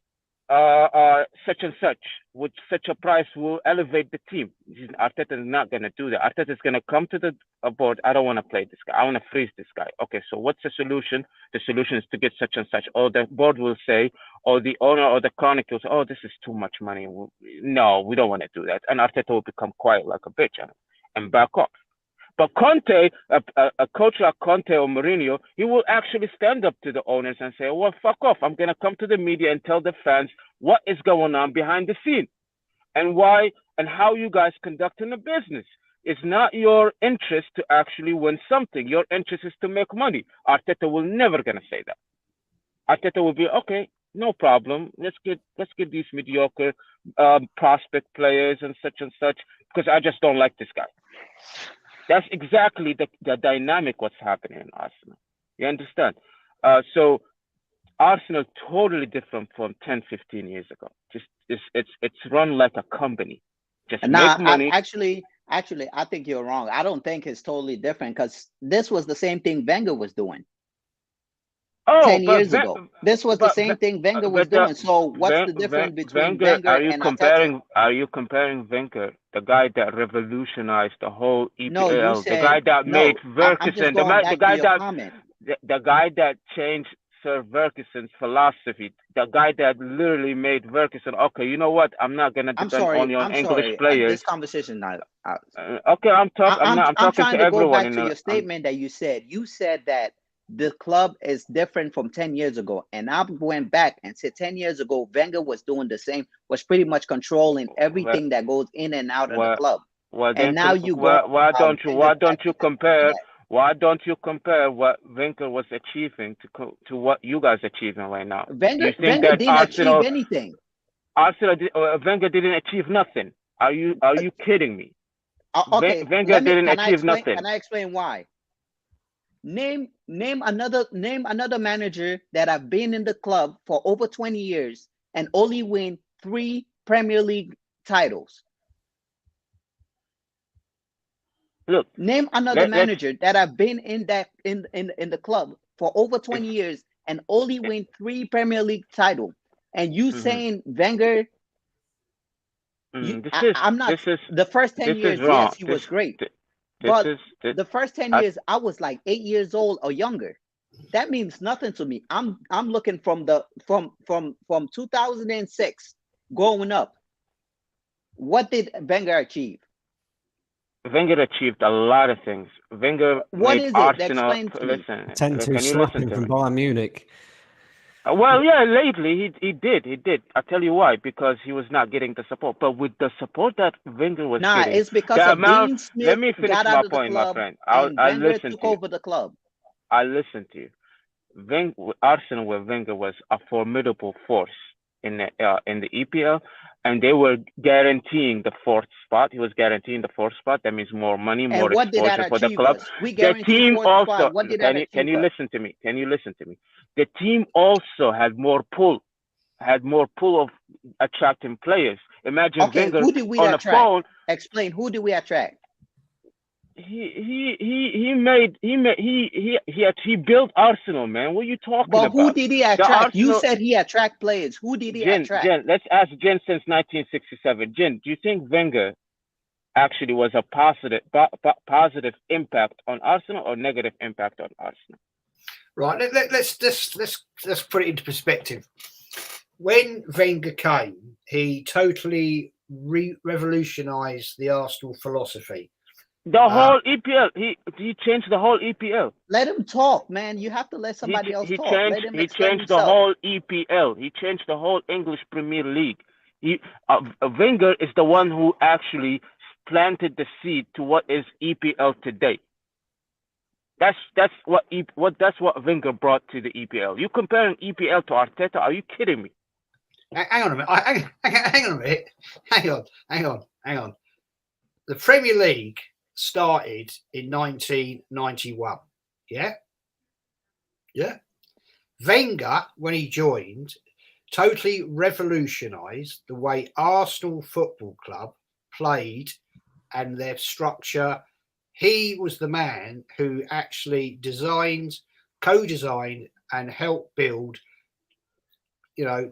such and such, with such a price will elevate the team. Arteta is not going to do that. Arteta is going to come to the board. I don't want to play this guy. I want to freeze this guy. Okay, so what's the solution? The solution is to get such and such. Or the board will say, or the owner or the chronicle will say, oh, this is too much money. No, we don't want to do that. And Arteta will become quiet like a bitch and back off. But Conte, a coach like Conte or Mourinho, he will actually stand up to the owners and say, well, fuck off. I'm going to come to the media and tell the fans what is going on behind the scene and why and how you guys conducting the business. It's not your interest to actually win something. Your interest is to make money. Arteta will never going to say that. Arteta will be, okay, no problem. Let's get these mediocre prospect players and such, because I just don't like this guy. That's exactly the dynamic what's happening in Arsenal. You understand? So Arsenal totally different from 10, 15 years ago. Just it's run like a company. Just make money. Actually, I think you're wrong. I don't think it's totally different, because this was the same thing Wenger was doing. 10 years ago. This was the same thing Wenger was doing. So what's the difference between Wenger and Arteta? Are you comparing Wenger, the guy that revolutionized the whole EPL, No, you said, the guy that made Ferguson, the guy that changed Sir Ferguson's philosophy, the guy that literally made Ferguson, okay, you know what? I'm not gonna depend only on English players. This conversation now. Okay, I'm talking trying to everyone. Go back to your statement that you said. You said that the club is different from 10 years ago. And I went back and said 10 years ago, Wenger was doing the same, was pretty much controlling everything that goes in and out of the club. Well, and now why don't you compare what Wenger was achieving to what you guys are achieving right now? Wenger didn't achieve anything. Wenger didn't achieve nothing. Are you kidding me? Okay, Wenger didn't achieve nothing. Can I explain why? Name another manager that have been in the club for over 20 years and only win 3 Premier League titles. Look, name another manager that have been in the club for over 20 years and only win 3 Premier League titles. And you saying Wenger? The first 10 years, yes, he was great. But the first 10 years, I was like 8 years old or younger. That means nothing to me. I'm looking from 2006 going up. What did Wenger achieve? Wenger achieved a lot of things. Wenger made Arsenal. Listen, to slapping from Bayern Munich. Well, yeah, lately he did. I'll tell you why. Because he was not getting the support. But with the support that Wenger was getting, it's because of Dean Smith. Let me finish my point, my friend. I listen to you. Over the club. I listen to you. Arsenal with Wenger was a formidable force in the EPL, and they were guaranteeing the 4th spot. He was guaranteeing the 4th spot. That means more money, more exposure for the club. The team also. Can you listen to me? The team also had more pull of attracting players. Imagine Okay, Wenger who did we on the attract? phone. Explain. Who did we attract? He built Arsenal, man. What are you talking But who about? did he The attract? You Arsenal, said he attract players. Who did he attract? Jen, let's ask Jen since 1967. Jen, do you think Wenger actually was a positive impact on Arsenal or negative impact on Arsenal? Right. Let's put it into perspective. When Wenger came, he totally revolutionised the Arsenal philosophy. The whole EPL. He changed the whole EPL. Let him talk, man. You have to let somebody else talk. Let him He explain changed the himself. whole EPL. He changed the whole English Premier League. Wenger is the one who actually planted the seed to what is EPL today. That's what Wenger brought to the EPL. You comparing EPL to Arteta? Are you kidding me? Hang on a minute. Hang on a minute. Hang on. The Premier League started in 1991. Yeah. Wenger, when he joined, totally revolutionised the way Arsenal Football Club played and their structure. He was the man who actually co-designed and helped build, the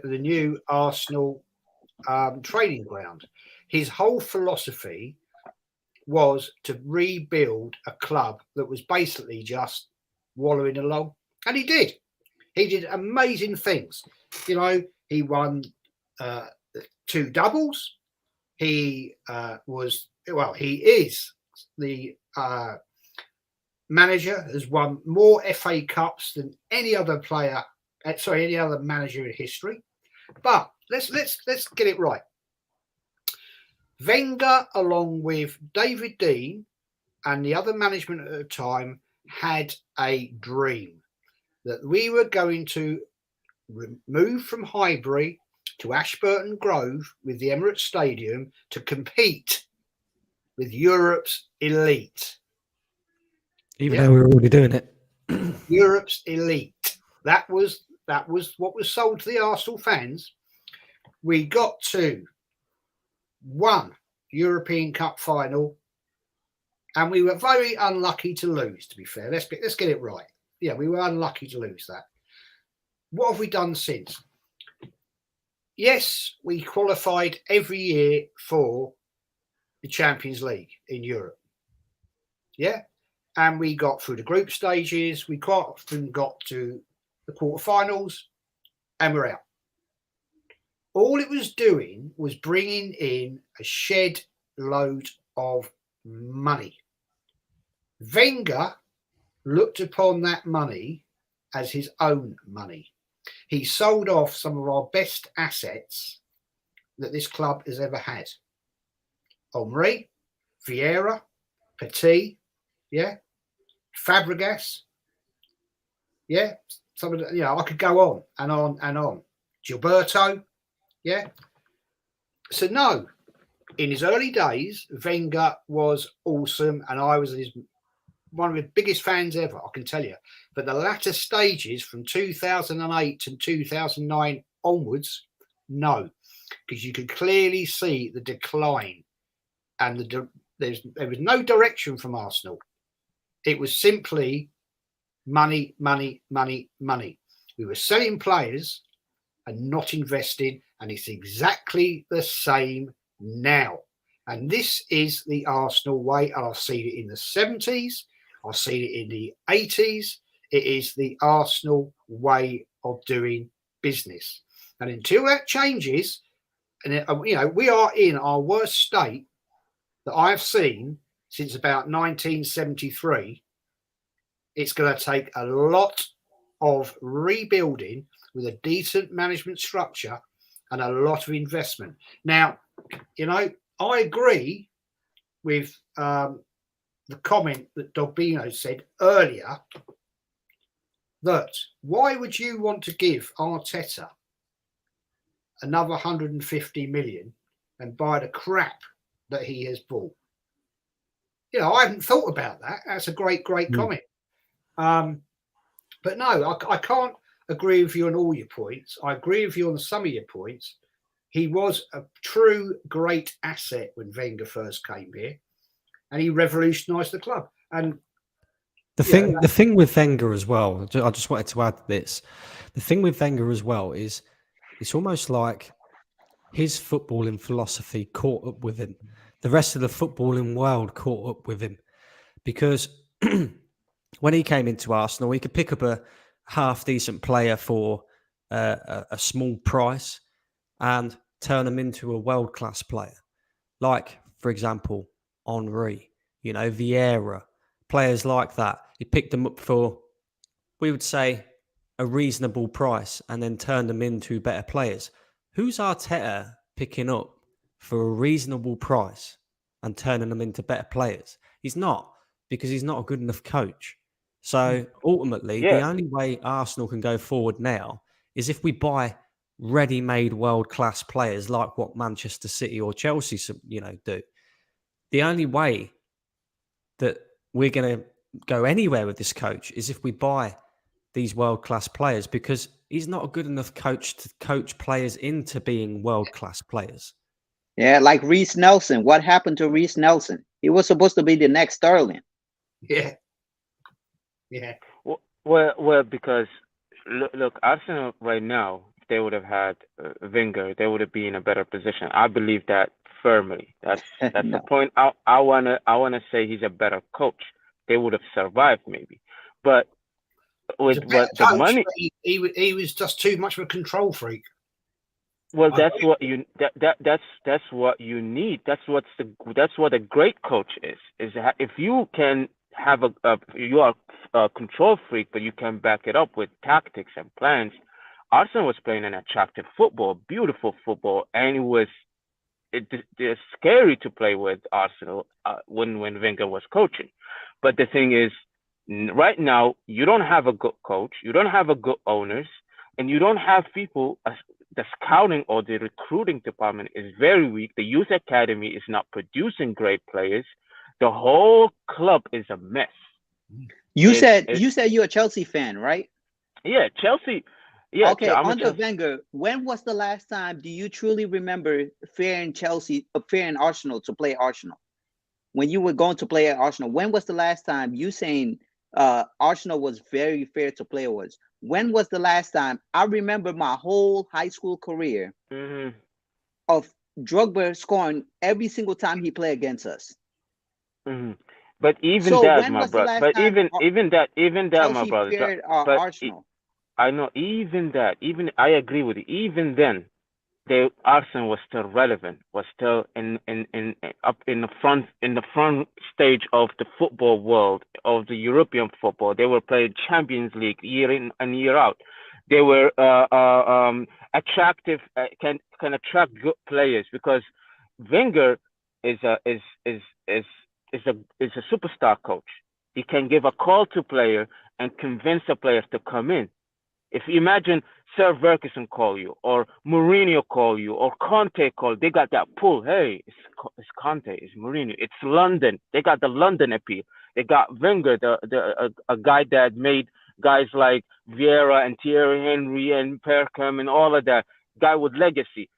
new Arsenal training ground. His whole philosophy was to rebuild a club that was basically just wallowing along, and he did. He did amazing things. He won 2 doubles. He is the manager, has won more FA Cups than any other manager in history. But let's get it right. Wenger, along with David Dean and the other management at the time, had a dream that we were going to move from Highbury to Ashburton Grove with the Emirates Stadium to compete with Europe's elite. Even though we were already doing it. Europe's elite. That was what was sold to the Arsenal fans. We got to 1 European Cup final, and we were very unlucky to lose, to be fair. Let's get it right. Yeah, we were unlucky to lose that. What have we done since? Yes, we qualified every year for the Champions League in Europe. Yeah. And we got through the group stages. We quite often got to the quarterfinals, and we're out. All it was doing was bringing in a shed load of money. Wenger looked upon that money as his own money. He sold off some of our best assets that this club has ever had. Henry, Vieira, Petit, Fabregas, some of the, I could go on and on and on. Gilberto, So no, in his early days, Wenger was awesome, and I was one of his biggest fans ever, I can tell you. But the latter stages from 2008 to 2009 onwards, no, because you could clearly see the decline, and there was no direction from Arsenal. It was simply money, money, money, money. We were selling players and not investing, and it's exactly the same now. And this is the Arsenal way, and I've seen it in the 70s, I've seen it in the 80s. It is the Arsenal way of doing business. And until that changes, and we are in our worst state that I've seen since about 1973. It's going to take a lot of rebuilding with a decent management structure and a lot of investment. Now, I agree with the comment that Dogbino said earlier, that why would you want to give Arteta another 150 million and buy the crap that he has bought? I hadn't thought about that. That's a great comment. But no, I can't agree with you on all your points. I agree with you on some of your points. he was a true great asset when Wenger first came here, and he revolutionised the club. And The thing with Wenger as well, I just wanted to add this. The thing with Wenger as well is it's almost like his footballing philosophy caught up with him. The rest of the footballing world caught up with him because when he came into Arsenal, he could pick up a half decent player for a small price and turn him into a world class player. Like, for example, Henry, Vieira, players like that. He picked them up for, we would say, a reasonable price and then turned them into better players. Who's Arteta picking up for a reasonable price and turning them into better players? He's not, because he's not a good enough coach. So ultimately, the only way Arsenal can go forward now is if we buy ready-made world-class players like what Manchester City or Chelsea, do. The only way that we're going to go anywhere with this coach is if we buy these world-class players, because he's not a good enough coach to coach players into being world-class players. Yeah, like Reece Nelson. What happened to Reece Nelson? He was supposed to be the next Sterling. Yeah. Well, because look, Arsenal right now, if they would have had Wenger, they would have been in a better position. I believe that firmly. That's No. the point. I wanna say he's a better coach. They would have survived maybe, but with what the money, he was just too much of a control freak. well, that's what you that's what you need. That's what a great coach is. If you can have you are a control freak, but you can back it up with tactics and plans. Arsenal was playing an attractive football, beautiful football, and it's scary to play with Arsenal when Wenger was coaching. But the thing is, right now you don't have a good coach, you don't have a good owners, and you don't have people. The scouting or the recruiting department is very weak. The youth academy is not producing great players. The whole club is a mess. You said you're a Chelsea fan, right? Yeah, Chelsea. Yeah. Okay, under Wenger, when was the last time do you truly remember fearing Arsenal to play Arsenal? When you were going to play at Arsenal, when was the last time you saying Arsenal was very fair to play with? When was the last time? I remember my whole high school career of Drogba scoring every single time he played against us. But even So that, when my was the brother. last But time even that, my Chelsea brother. feared But Arsenal? I know even that. Even I agree with you. Even then, Arsenal was still relevant. Was still up in the front stage of the football world, of the European football. They were playing Champions League year in and year out. They were attractive. Can attract good players because Wenger is a superstar coach. He can give a call to player and convince the players to come in. If you imagine Sir Ferguson call you, or Mourinho call you, or Conte call, they got that pull. Hey, it's Conte, it's Mourinho, it's London. They got the London appeal. They got Wenger, a guy that made guys like Vieira and Thierry Henry and Perkham and all of that. Guy with legacy.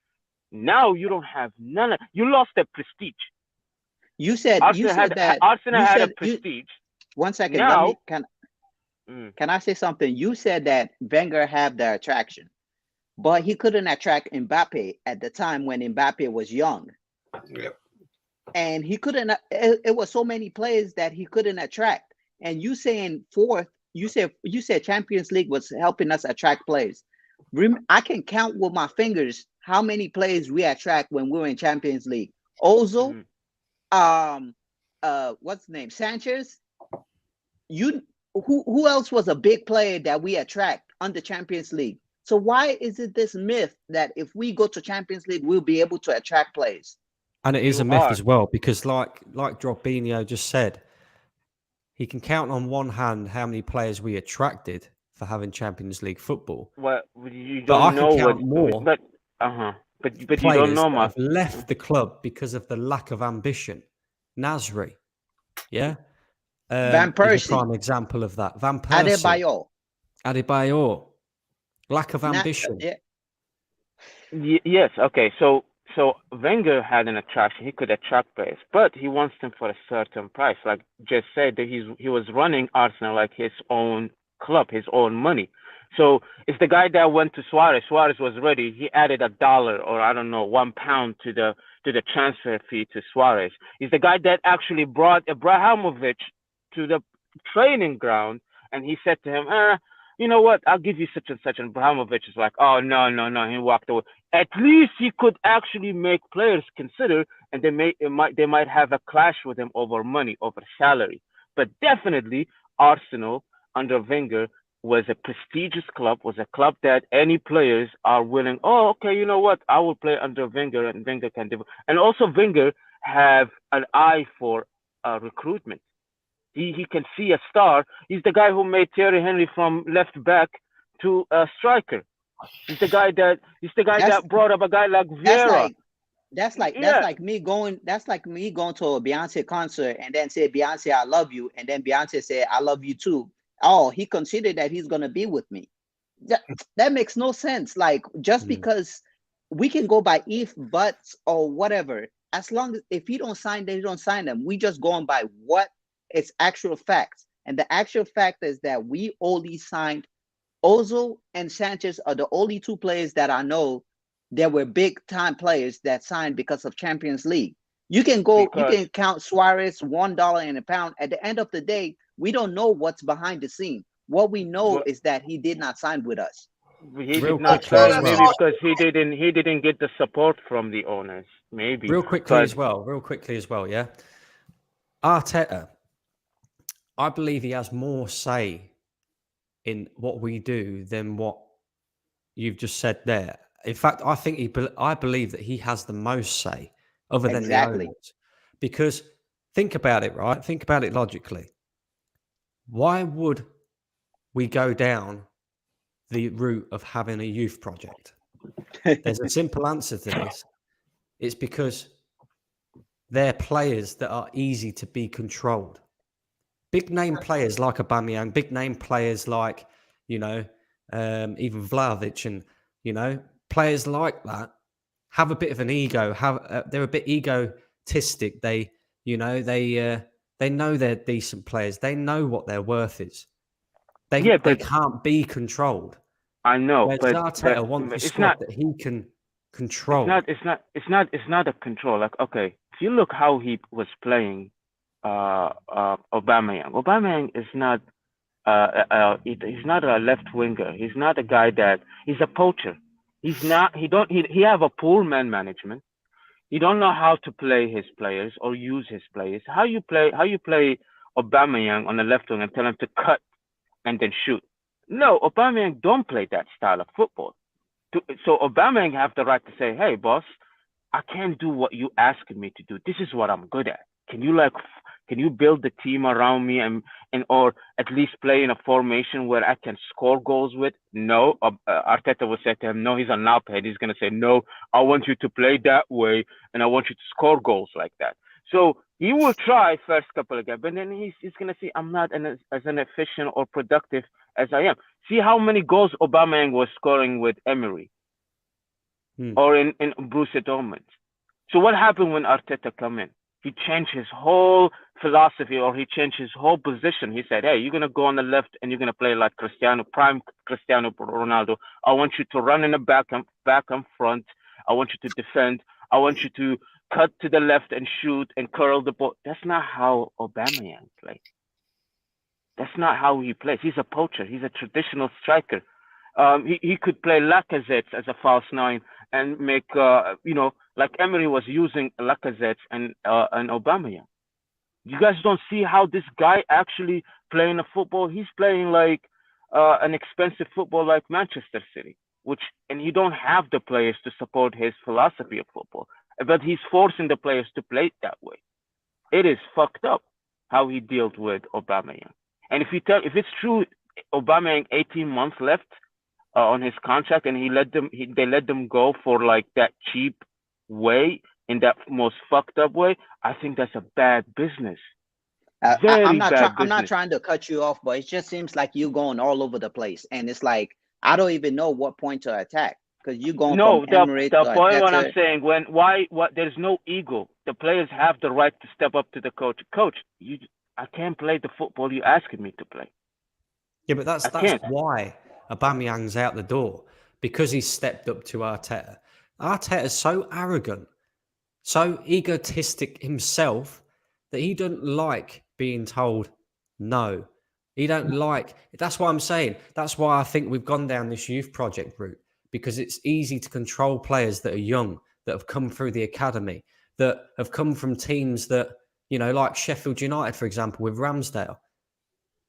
Now you don't have none of. You lost that prestige. Arsenal had a prestige. One second. Now, can I say something? You said that Wenger had the attraction, but he couldn't attract Mbappe at the time when Mbappe was young. Yep. And he couldn't. It was so many players that he couldn't attract. And you saying fourth? You said Champions League was helping us attract players. I can count with my fingers how many players we attract when we were in Champions League. Ozil, what's the name? Sanchez. Who else was a big player that we attract on the Champions League? So why is it this myth that if we go to Champions League, we'll be able to attract players? And it is a myth as well, because like Robinho just said, he can count on one hand how many players we attracted for having Champions League football. Well, you don't know what more. But you don't know have left the club because of the lack of ambition. Nasri, yeah. Van Persie, prime example of that. Van Persie, Adebayor, lack of ambition. Yes. Okay. So Wenger had an attraction. He could attract players, but he wants them for a certain price. Like just said that he was running Arsenal like his own club, his own money. So it's the guy that went to Suarez. Suarez was ready. He added $1 or I don't know £1 to the transfer fee to Suarez. He's the guy that actually brought Abramovich to the training ground, and he said to him, you know what? I'll give you such and such. And Abramovich is like, oh no, no, no. He walked away. At least he could actually make players consider, and they might have a clash with him over money, over salary. But definitely, Arsenal under Wenger was a prestigious club, was a club that any players are willing. Oh, okay, you know what? I will play under Wenger, and Wenger can do. And also, Wenger have an eye for recruitment. He can see a star. He's the guy who made Thierry Henry from left back to a striker. He's the guy That's that brought up a guy like that's Vieira. like that's Yeah, like me going to a Beyonce concert and then say, Beyonce, I love you, and then Beyonce said, I love you too. Oh, he considered that he's gonna be with me. That makes no sense. Like, just Mm. because we can go by if, buts, or whatever, as long as if he don't sign them, he don't sign them. We just going by what is actual facts. And the actual fact is that we only signed Ozil and Sanchez are the only two players that I know that were big time players that signed because of Champions League. You because can count Suarez $1 in a pound. At the end of the day, we don't know what's behind the scene. What we know what is that he did not sign with us. he Real did not quickly as sign, maybe well. because he didn't get the support from the owners, maybe. Real quickly But as well. Real quickly as well. Yeah. Arteta, I believe he has more say in what we do than what you've just said there. In fact, I think I believe that he has the most say, other than the Exactly. owners. Because think about it, right? Think about it logically. Why would we go down the route of having a youth project? There's a simple answer to this. It's because they're players that are easy to be controlled. Big name players like Aubameyang, big name players like, even Vlahovic, and, players like that have a bit of an ego. They're a bit egotistic. They know they're decent players. They know what their worth is. yeah, They but can't be controlled. I know, Whereas but Arteta wants a it's squad not that he can it's control. not it's not it's not it's not a control. Like, okay, if you look how he was playing Aubameyang. Aubameyang is not he's not a left winger. He's not a guy that he's a poacher. He's not. He have a poor man management. He don't know how to play his players or use his players. How you play Aubameyang on the left wing and tell him to cut and then shoot? No, Aubameyang don't play that style of football. So Aubameyang have the right to say, "Hey, boss, I can't do what you asking me to do. This is what I'm good at. Can you can you build the team around me and or at least play in a formation where I can score goals with?" No, Arteta will say to him, "No, he's a knobhead. He's gonna say, no, I want you to play that way, and I want you to score goals like that." So he will try first couple of games, but then he's gonna see I'm not as an efficient or productive as I am. See how many goals Aubameyang was scoring with Emery or in Borussia Dortmund. So what happened when Arteta come in? He changed his whole philosophy, or he changed his whole position. He said, "Hey, you're gonna go on the left and you're gonna play like prime Cristiano Ronaldo. I want you to run in the back and front. I want you to defend. I want you to cut to the left and shoot and curl the ball." That's not how Aubameyang plays. That's not how he plays. He's a poacher. He's a traditional striker. He could play Lacazette as a false nine and make like Emery was using Lacazette and Aubameyang. You guys don't see how this guy actually playing a football. He's playing like an expensive football like Manchester City, and he don't have the players to support his philosophy of football. But he's forcing the players to play it that way. It is fucked up how he dealt with Aubameyang. And if it's true, Aubameyang 18 months left on his contract, and they let them go for like that cheap way, in that most fucked up way. I think that's a bad business. I'm Very not bad I'm not business. trying to cut you off, but it just seems like you going all over the place, and it's like I don't even know what point to attack, because you're going No, from the Emirates the to point what I'm Arteta. saying, what there's no ego. The players have the right to step up to the coach. Coach, I can't play the football you asking me to play. Yeah, but that's I can't. why Aubameyang's out the door, because he's stepped up to Arteta. Arteta's so arrogant, so egotistic himself that he doesn't like being told no. He don't like. That's why I'm saying. That's why I think we've gone down this youth project route, because it's easy to control players that are young, that have come through the academy, that have come from teams that, like Sheffield United, for example, with Ramsdale.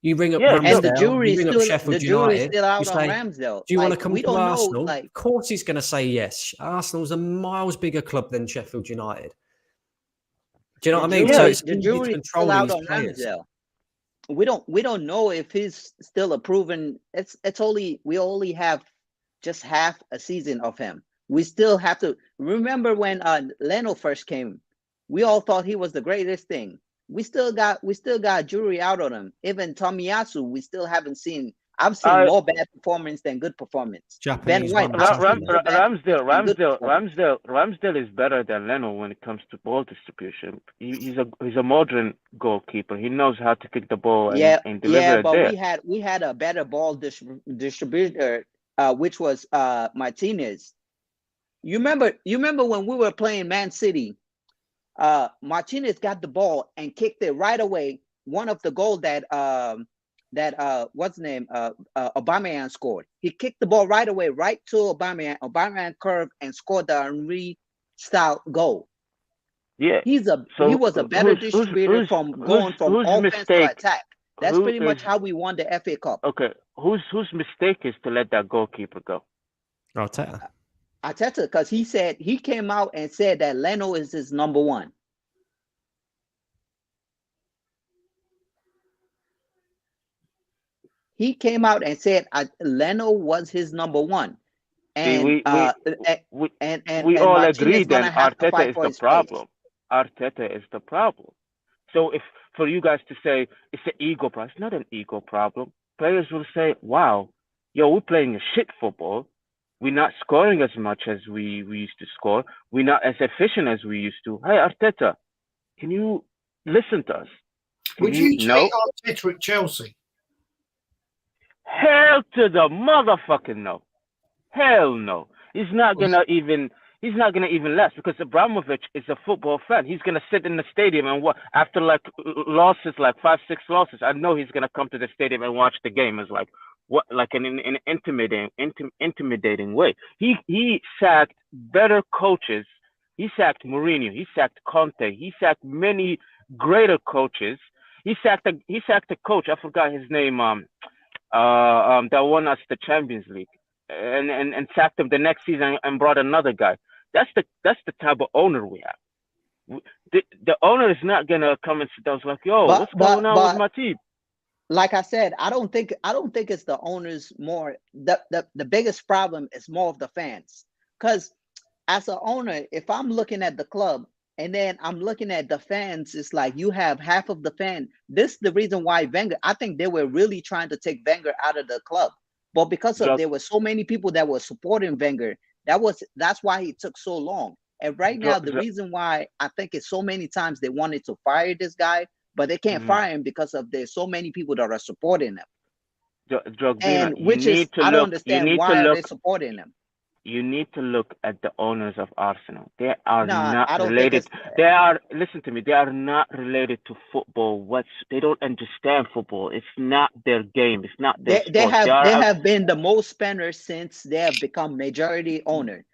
You ring up Yeah, And the Ramsdale, you ring up the Sheffield jury's United, still you out on say, Ramsdale. do you want to Like, come we to don't know. Arsenal? Like, Of course he's going to say yes. Arsenal's a miles bigger club than Sheffield United. Do you know what I mean? So it's the easy to jury's control still out these on players. Ramsdale. We don't know if he's still a proven. We only have just half a season of him. We still have to remember when Leno first came. We all thought he was the greatest thing. We still got jury out on him. Even Tomiyasu, we still haven't seen. I've seen more bad performance than good performance. Ben Japanese White, one. I've seen more bad performance than good performance. Ramsdale is better than Leno when it comes to ball distribution. He's a modern goalkeeper. He knows how to kick the ball and deliver it But there. we had a better ball distributor, which was Martinez. You remember when we were playing Man City? Martinez got the ball and kicked it right away. One of the goal that what's the name? Aubameyang scored. He kicked the ball right away, right to Aubameyang. Aubameyang curved and scored the Henry style goal. Yeah. He was a better distributor from offense to attack. That's pretty much how we won the FA Cup. Okay, whose mistake is to let that goalkeeper go? Arteta. Arteta, because he came out and said that Leno is his number one. He came out and said Leno was his number one, and we all agree. Martinez Then gonna have to Arteta fight is for the his place. problem. Arteta is the problem. So if for you guys to say it's an ego problem, it's not an ego problem. Players will say, "Wow, we're playing a shit football. We're not scoring as much as we used to score. We're not as efficient as we used to. Hey, Arteta, can you listen to us? Would you take Arteta at Chelsea? Hell to the motherfucking no. Hell no. He's not gonna even last, because Abramovich is a football fan. He's gonna sit in the stadium and after like losses, like 5-6 losses. I know he's gonna come to the stadium and watch the game as like in an intimidating way. He sacked better coaches. He sacked Mourinho. He sacked Conte. He sacked many greater coaches. He sacked a coach. I forgot his name. That won us the Champions League, and sacked him the next season and brought another guy. That's the type of owner we have. The owner is not gonna come and sit down like, what's going on with my team? Like I said, I don't think it's the owners more. The biggest problem is more of the fans. Because as an owner, if I'm looking at the club and then I'm looking at the fans, it's like you have half of the fan. This is the reason why Wenger, I think they were really trying to take Wenger out of the club. But because there were so many people that were supporting Wenger, that's why he took so long. And right now, the reason why I think it's so many times they wanted to fire this guy, but they can't fire him because there's so many people that are supporting him. I don't understand why are they supporting him. You need to look at the owners of Arsenal. They are not related. Listen to me. They are not related to football. They don't understand football. It's not their game. It's not their sport. They have been the most spenders since they have become majority owner.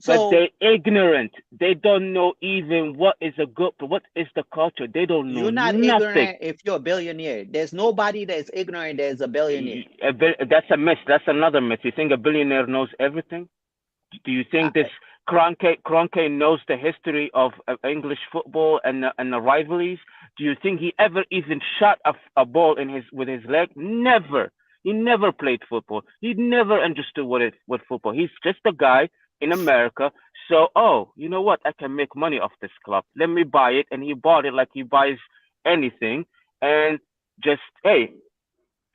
But they're ignorant. They don't know even what is the culture. They don't know. You're not nothing. Ignorant if you're a billionaire. There's nobody that's ignorant that's a billionaire. That's a myth. That's another myth. You think a billionaire knows everything? Do you think this Kroenke knows the history of English football and the rivalries? Do you think he ever even shot a ball with his leg? Never. He never played football. He never understood what football. He's just a guy in America. So, you know what? I can make money off this club. Let me buy it. And he bought it like he buys anything. And just, hey,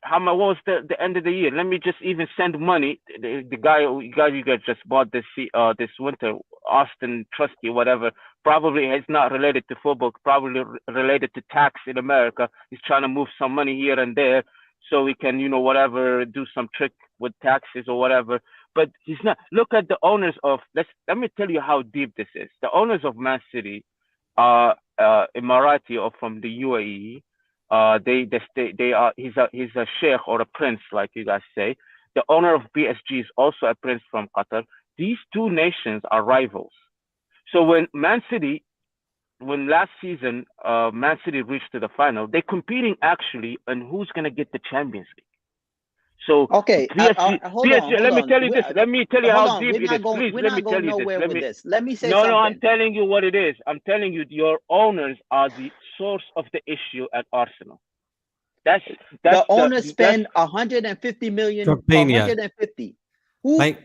how much? What was the end of the year? Let me just even send money. The guy you guys just bought this winter, Austin Trusty, whatever. Probably is not related to football. Probably related to tax in America. He's trying to move some money here and there so he can, whatever, do some trick with taxes or whatever. But he's not. Look at the owners of. Let me tell you how deep this is. The owners of Man City are Emirati or from the UAE. They are. He's a sheikh or a prince, like you guys say. The owner of PSG is also a prince from Qatar. These two nations are rivals. So when last season Man City reached to the final, they're competing actually on who's gonna get the Champions League. So Okay, hold on. Let me tell you this. Let me tell you how deep it is. Please, we're let me not going tell you nowhere with this. this. Let me say No, something. no, I'm telling you what it is. I'm telling you, your owners are the source of the issue at Arsenal. That's the owners spend 150 million. Jorginho. 150. Who Make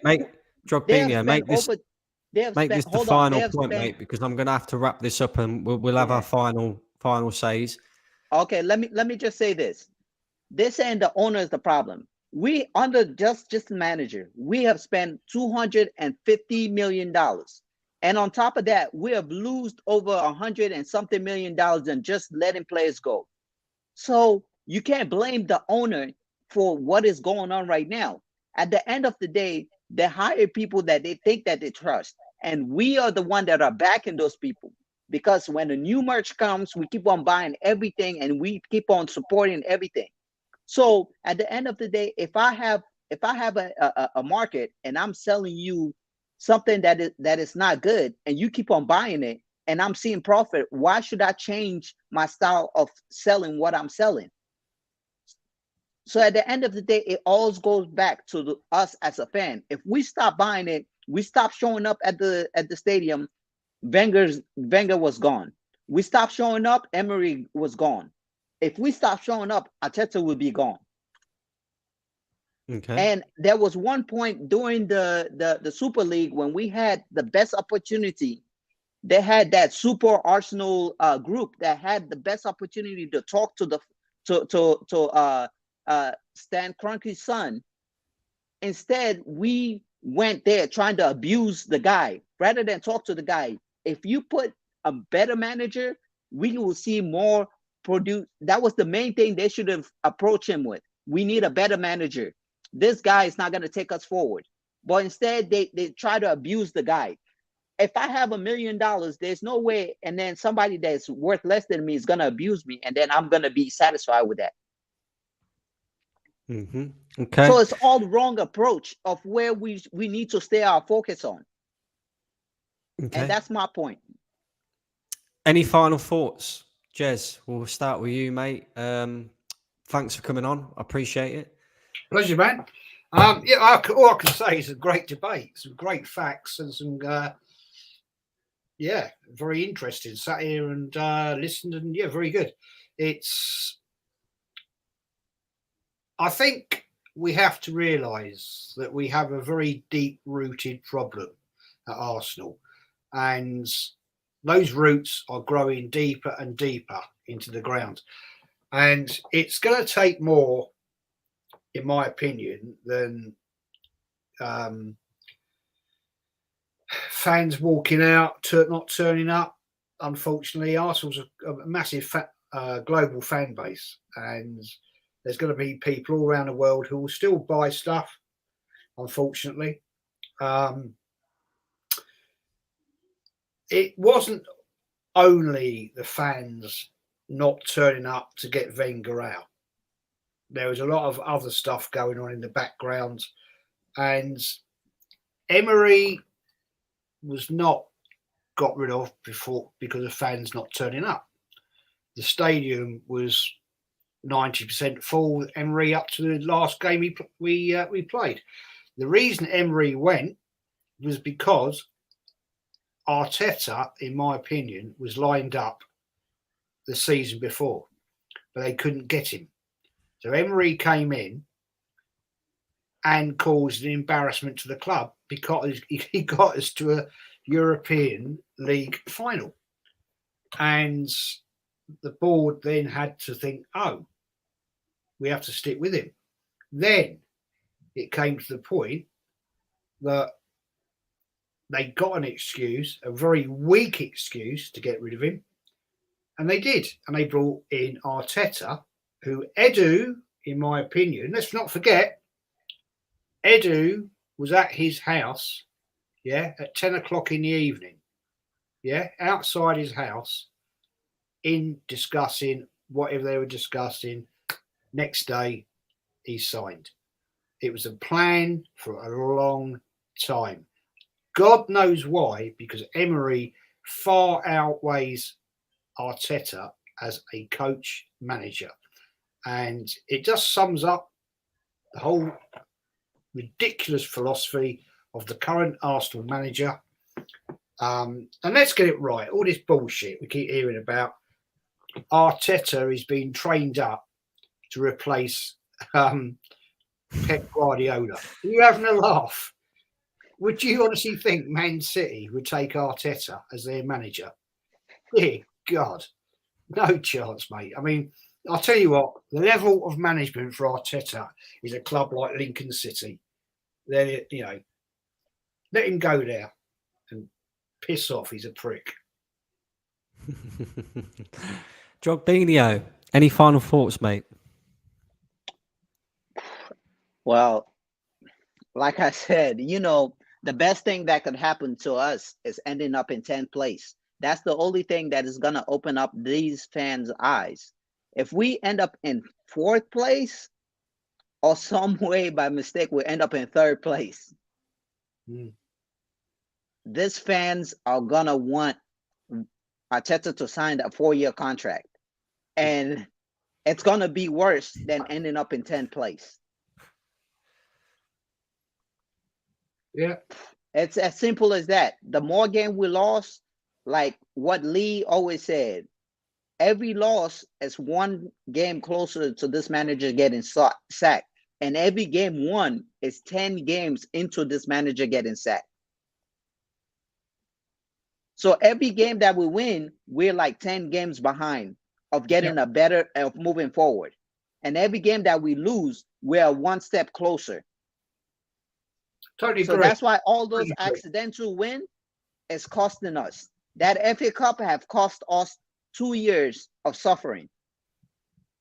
Jorginho, make this the final point, mate, because I'm going to have to wrap this up and we'll have our final says. Okay, let me just say this. They're saying the owner is the problem. We under just the manager, we have spent $250 million. And on top of that, we have lost over $100 and something million in just letting players go. So you can't blame the owner for what is going on right now. At the end of the day, they hire people that they think that they trust. And we are the one that are backing those people. Because when a new merch comes, we keep on buying everything and we keep on supporting everything. So at the end of the day, if I have a market and I'm selling you something that is not good and you keep on buying it and I'm seeing profit, why should I change my style of selling what I'm selling? So at the end of the day, it all goes back to us as a fan. If we stop buying it, we stop showing up at the stadium, Wenger was gone. We stopped showing up, Emery was gone. If we stop showing up, Arteta will be gone. Okay. And there was one point during the Super League when we had the best opportunity. They had that Super Arsenal group that had the best opportunity to talk to Stan Kroenke's son. Instead, we went there trying to abuse the guy rather than talk to the guy. If you put a better manager, we will see more produce. That was the main thing they should have approached him with. We need a better manager. This guy is not going to take us forward. But instead, they try to abuse the guy. If I have $1 million, there's no way, and then somebody that's worth less than me is going to abuse me, and then I'm going to be satisfied with that. Mm-hmm. Okay. So it's all the wrong approach of where we need to stay our focus on. Okay. And that's my point. Any final thoughts? Jez, we'll start with you, mate. Thanks for coming on. I appreciate it. Pleasure, man. All I can say is a great debate, some great facts, and some very interesting. Sat here and listened, and very good. I think we have to realise that we have a very deep-rooted problem at Arsenal, and those roots are growing deeper and deeper into the ground. And it's going to take more, in my opinion, than fans walking out, not turning up. Unfortunately, Arsenal's a massive global fan base, and there's going to be people all around the world who will still buy stuff, unfortunately. It wasn't only the fans not turning up to get Wenger out. There was a lot of other stuff going on in the background, and Emery was not got rid of before because of fans not turning up. The stadium was 90% full. Emery up to the last game we played. The reason Emery went was because Arteta, in my opinion, was lined up the season before, but they couldn't get him. So Emery came in and caused an embarrassment to the club because he got us to a European League final. And the board then had to think, We have to stick with him. Then it came to the point that they got an excuse, a very weak excuse to get rid of him. And they did. And they brought in Arteta, who Edu, in my opinion, let's not forget, Edu was at his house, at 10 o'clock in the evening, outside his house, in discussing whatever they were discussing. Next day, he signed. It was a plan for a long time. God knows why, because Emery far outweighs Arteta as a coach manager. And it just sums up the whole ridiculous philosophy of the current Arsenal manager. And let's get it right. All this bullshit we keep hearing about, Arteta is being trained up to replace Pep Guardiola. Are you having a laugh? Would you honestly think Man City would take Arteta as their manager? Dear God, no chance, mate. I mean, I'll tell you what, the level of management for Arteta is a club like Lincoln City. Then, let him go there and piss off. He's a prick. Jogbinio, any final thoughts, mate? Well, like I said, the best thing that could happen to us is ending up in 10th place. That's the only thing that is going to open up these fans' eyes. If we end up in 4th place, or some way by mistake we end up in 3rd place, these fans are going to want Arteta to sign a 4-year contract. And it's going to be worse than ending up in 10th place. Yeah. It's as simple as that. The more game we lost, like what Lee always said, every loss is one game closer to this manager getting sacked. And every game won is 10 games into this manager getting sacked. So every game that we win, we're like 10 games behind of getting of moving forward. And every game that we lose, we're one step closer. Totally So agree. that's why all those accidental wins is costing us. That FA Cup have cost us 2 years of suffering.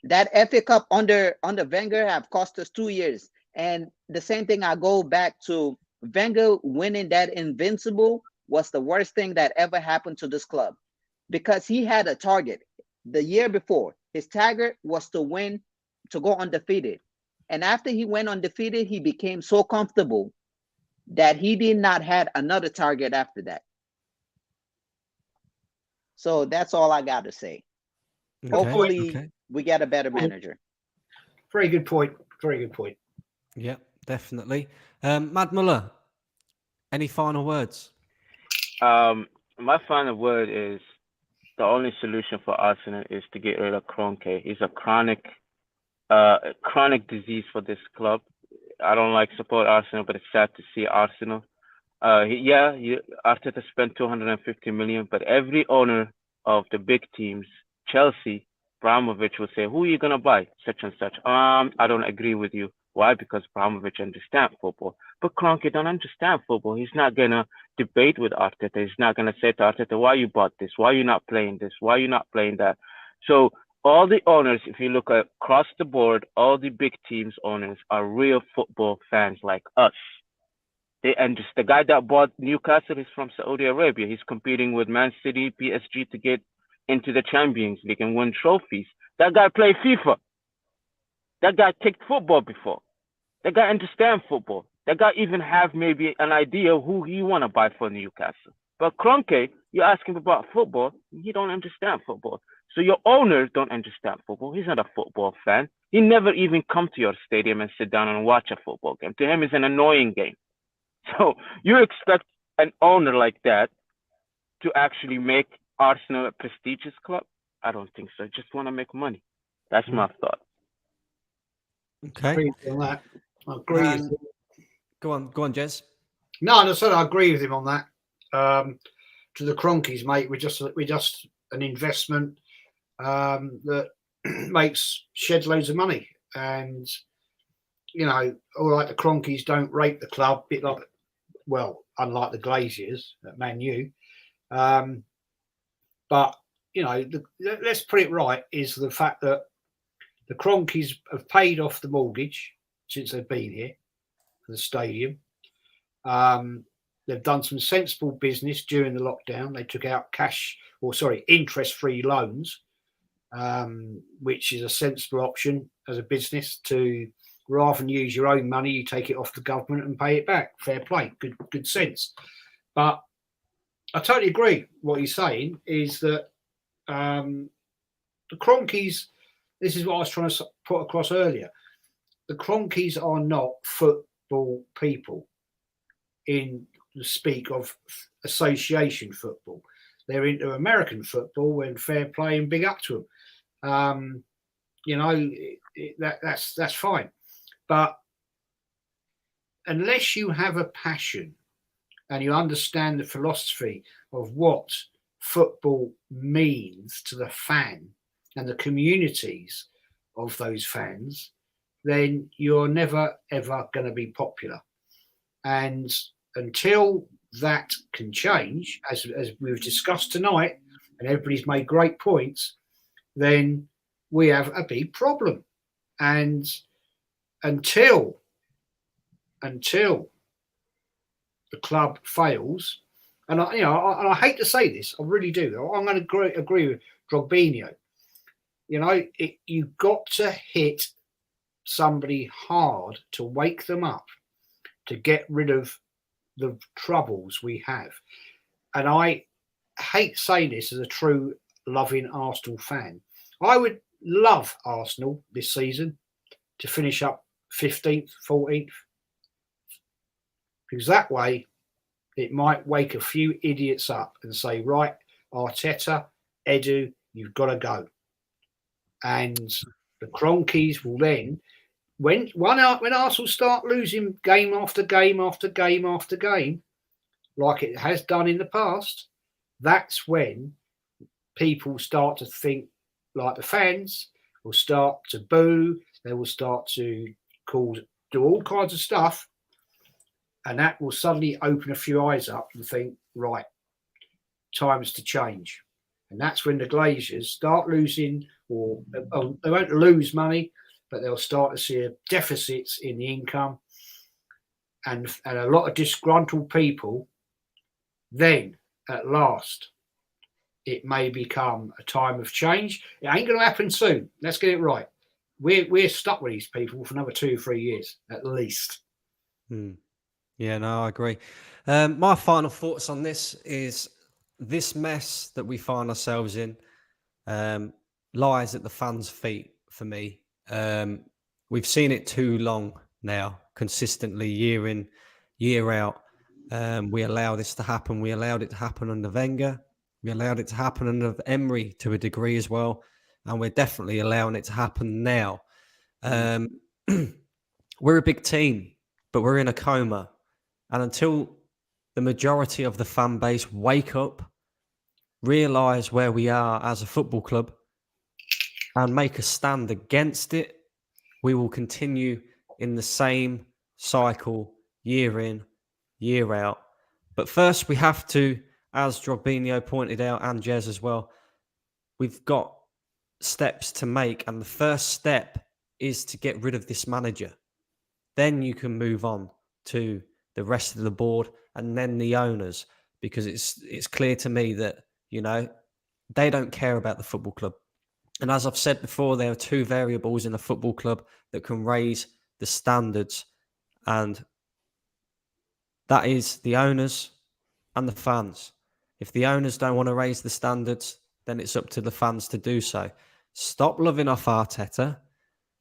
That FA Cup under Wenger have cost us 2 years. And the same thing, I go back to Wenger winning that Invincible was the worst thing that ever happened to this club, because he had a target the year before. His target was to win, to go undefeated. And after he went undefeated, he became so comfortable that he did not have another target after that. So that's all I got to say. Okay. Hopefully we get a better manager. Very good point. Very good point. Yeah, definitely. Mad Muller, any final words? My final word is the only solution for Arsenal is to get rid of Kroenke. He's a chronic disease for this club. I don't like support Arsenal, but it's sad to see Arsenal. Arteta spent 250 million, but every owner of the big teams, Chelsea, Abramovich will say, "Who are you gonna buy? Such and such." I don't agree with you. Why? Because Abramovich understands football, but Kroenke don't understand football. He's not gonna debate with Arteta. He's not gonna say to Arteta, "Why you bought this? Why you not playing this? Why you not playing that?" So all the owners, if you look at across the board, all the big teams owners are real football fans like us. The guy that bought Newcastle is from Saudi Arabia. He's competing with Man City, PSG to get into the Champions League and win trophies. That guy played FIFA. That guy kicked football before. That guy understands football. That guy even have maybe an idea who he want to buy for Newcastle. But Kroenke, you ask him about football, he don't understand football. So your owners don't understand football. He's not a football fan. He never even come to your stadium and sit down and watch a football game. To him, it's an annoying game. So you expect an owner like that to actually make Arsenal a prestigious club? I don't think so. Just want to make money. That's my thought. Okay. Agree on that. I agree. With him. Go on, Jez. No, I agree with him on that. To the Cronkies, mate, we're just an investment that sheds loads of money, and all right, the Cronkies don't rate the club, bit like, well, unlike the Glaziers at Man U. But let's put it right, is the fact that the Cronkies have paid off the mortgage since they've been here for the stadium. They've done some sensible business during the lockdown. They took out interest-free loans, which is a sensible option as a business to, rather than use your own money, you take it off the government and pay it back. Fair play, good sense. But I totally agree. What he's saying is that the Cronkies, this is what I was trying to put across earlier. The Cronkies are not football people in the speak of association football. They're into American football and fair play and big up to them. That's fine. But unless you have a passion and you understand the philosophy of what football means to the fan and the communities of those fans, then you're never, ever going to be popular. And until that can change, as we've discussed tonight, and everybody's made great points, then we have a big problem. And until the club fails, and I hate to say this, I really do. I'm going to agree with Drogbinho. You've got to hit somebody hard to wake them up, to get rid of the troubles we have. And I hate saying this as a true loving Arsenal fan. I would love Arsenal this season to finish up 15th, 14th, because that way it might wake a few idiots up and say, right, Arteta, Edu, you've got to go. And the Cronkies will then, when Arsenal start losing game after game after game after game, like it has done in the past, that's when people start to think, like the fans will start to boo, they will start to do all kinds of stuff, and that will suddenly open a few eyes up and think, right, time's to change. And that's when the Glaziers start losing, or they won't lose money, but they'll start to see deficits in the income and a lot of disgruntled people. Then, at last, it may become a time of change. It ain't going to happen soon. Let's get it right. We're stuck with these people for another 2 or 3 years, at least. Yeah, no, I agree. My final thoughts on this is this mess that we find ourselves in lies at the fans' feet for me. We've seen it too long now, consistently, year in, year out. We allow this to happen. We allowed it to happen under Wenger. We allowed it to happen under Emery to a degree as well. And we're definitely allowing it to happen now. We're a big team, but we're in a coma. And until the majority of the fan base wake up, realise where we are as a football club, and make a stand against it, we will continue in the same cycle year in, year out. But first, we have to, as Drogbinho pointed out, and Jez as well, we've got steps to make. And the first step is to get rid of this manager. Then you can move on to the rest of the board and then the owners, because it's clear to me that, they don't care about the football club. And as I've said before, there are two variables in a football club that can raise the standards, and that is the owners and the fans. If the owners don't want to raise the standards, then it's up to the fans to do so. Stop loving off Arteta.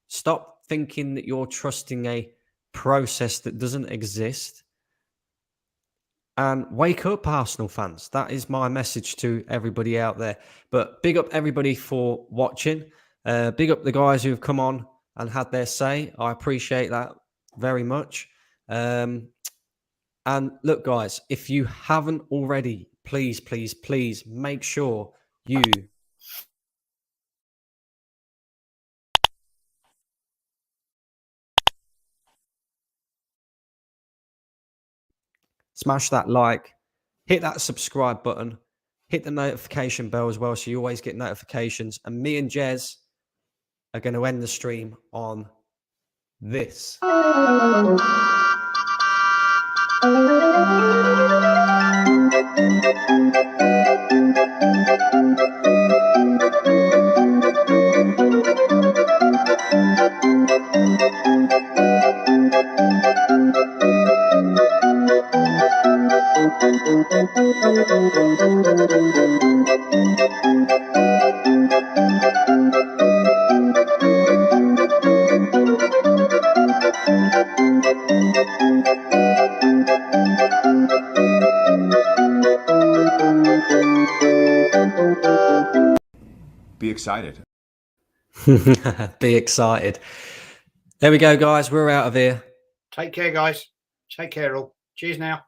Stop thinking that you're trusting a process that doesn't exist. And wake up, Arsenal fans. That is my message to everybody out there. But big up everybody for watching. Big up the guys who have come on and had their say. I appreciate that very much. And look, guys, if you haven't already, please, please, please make sure you smash that like, hit that subscribe button, hit the notification bell as well so you always get notifications. And me and Jez are going to end the stream on this. Be excited. Be excited. There we go, guys. We're out of here. Take care, guys. Take care, all. Cheers now.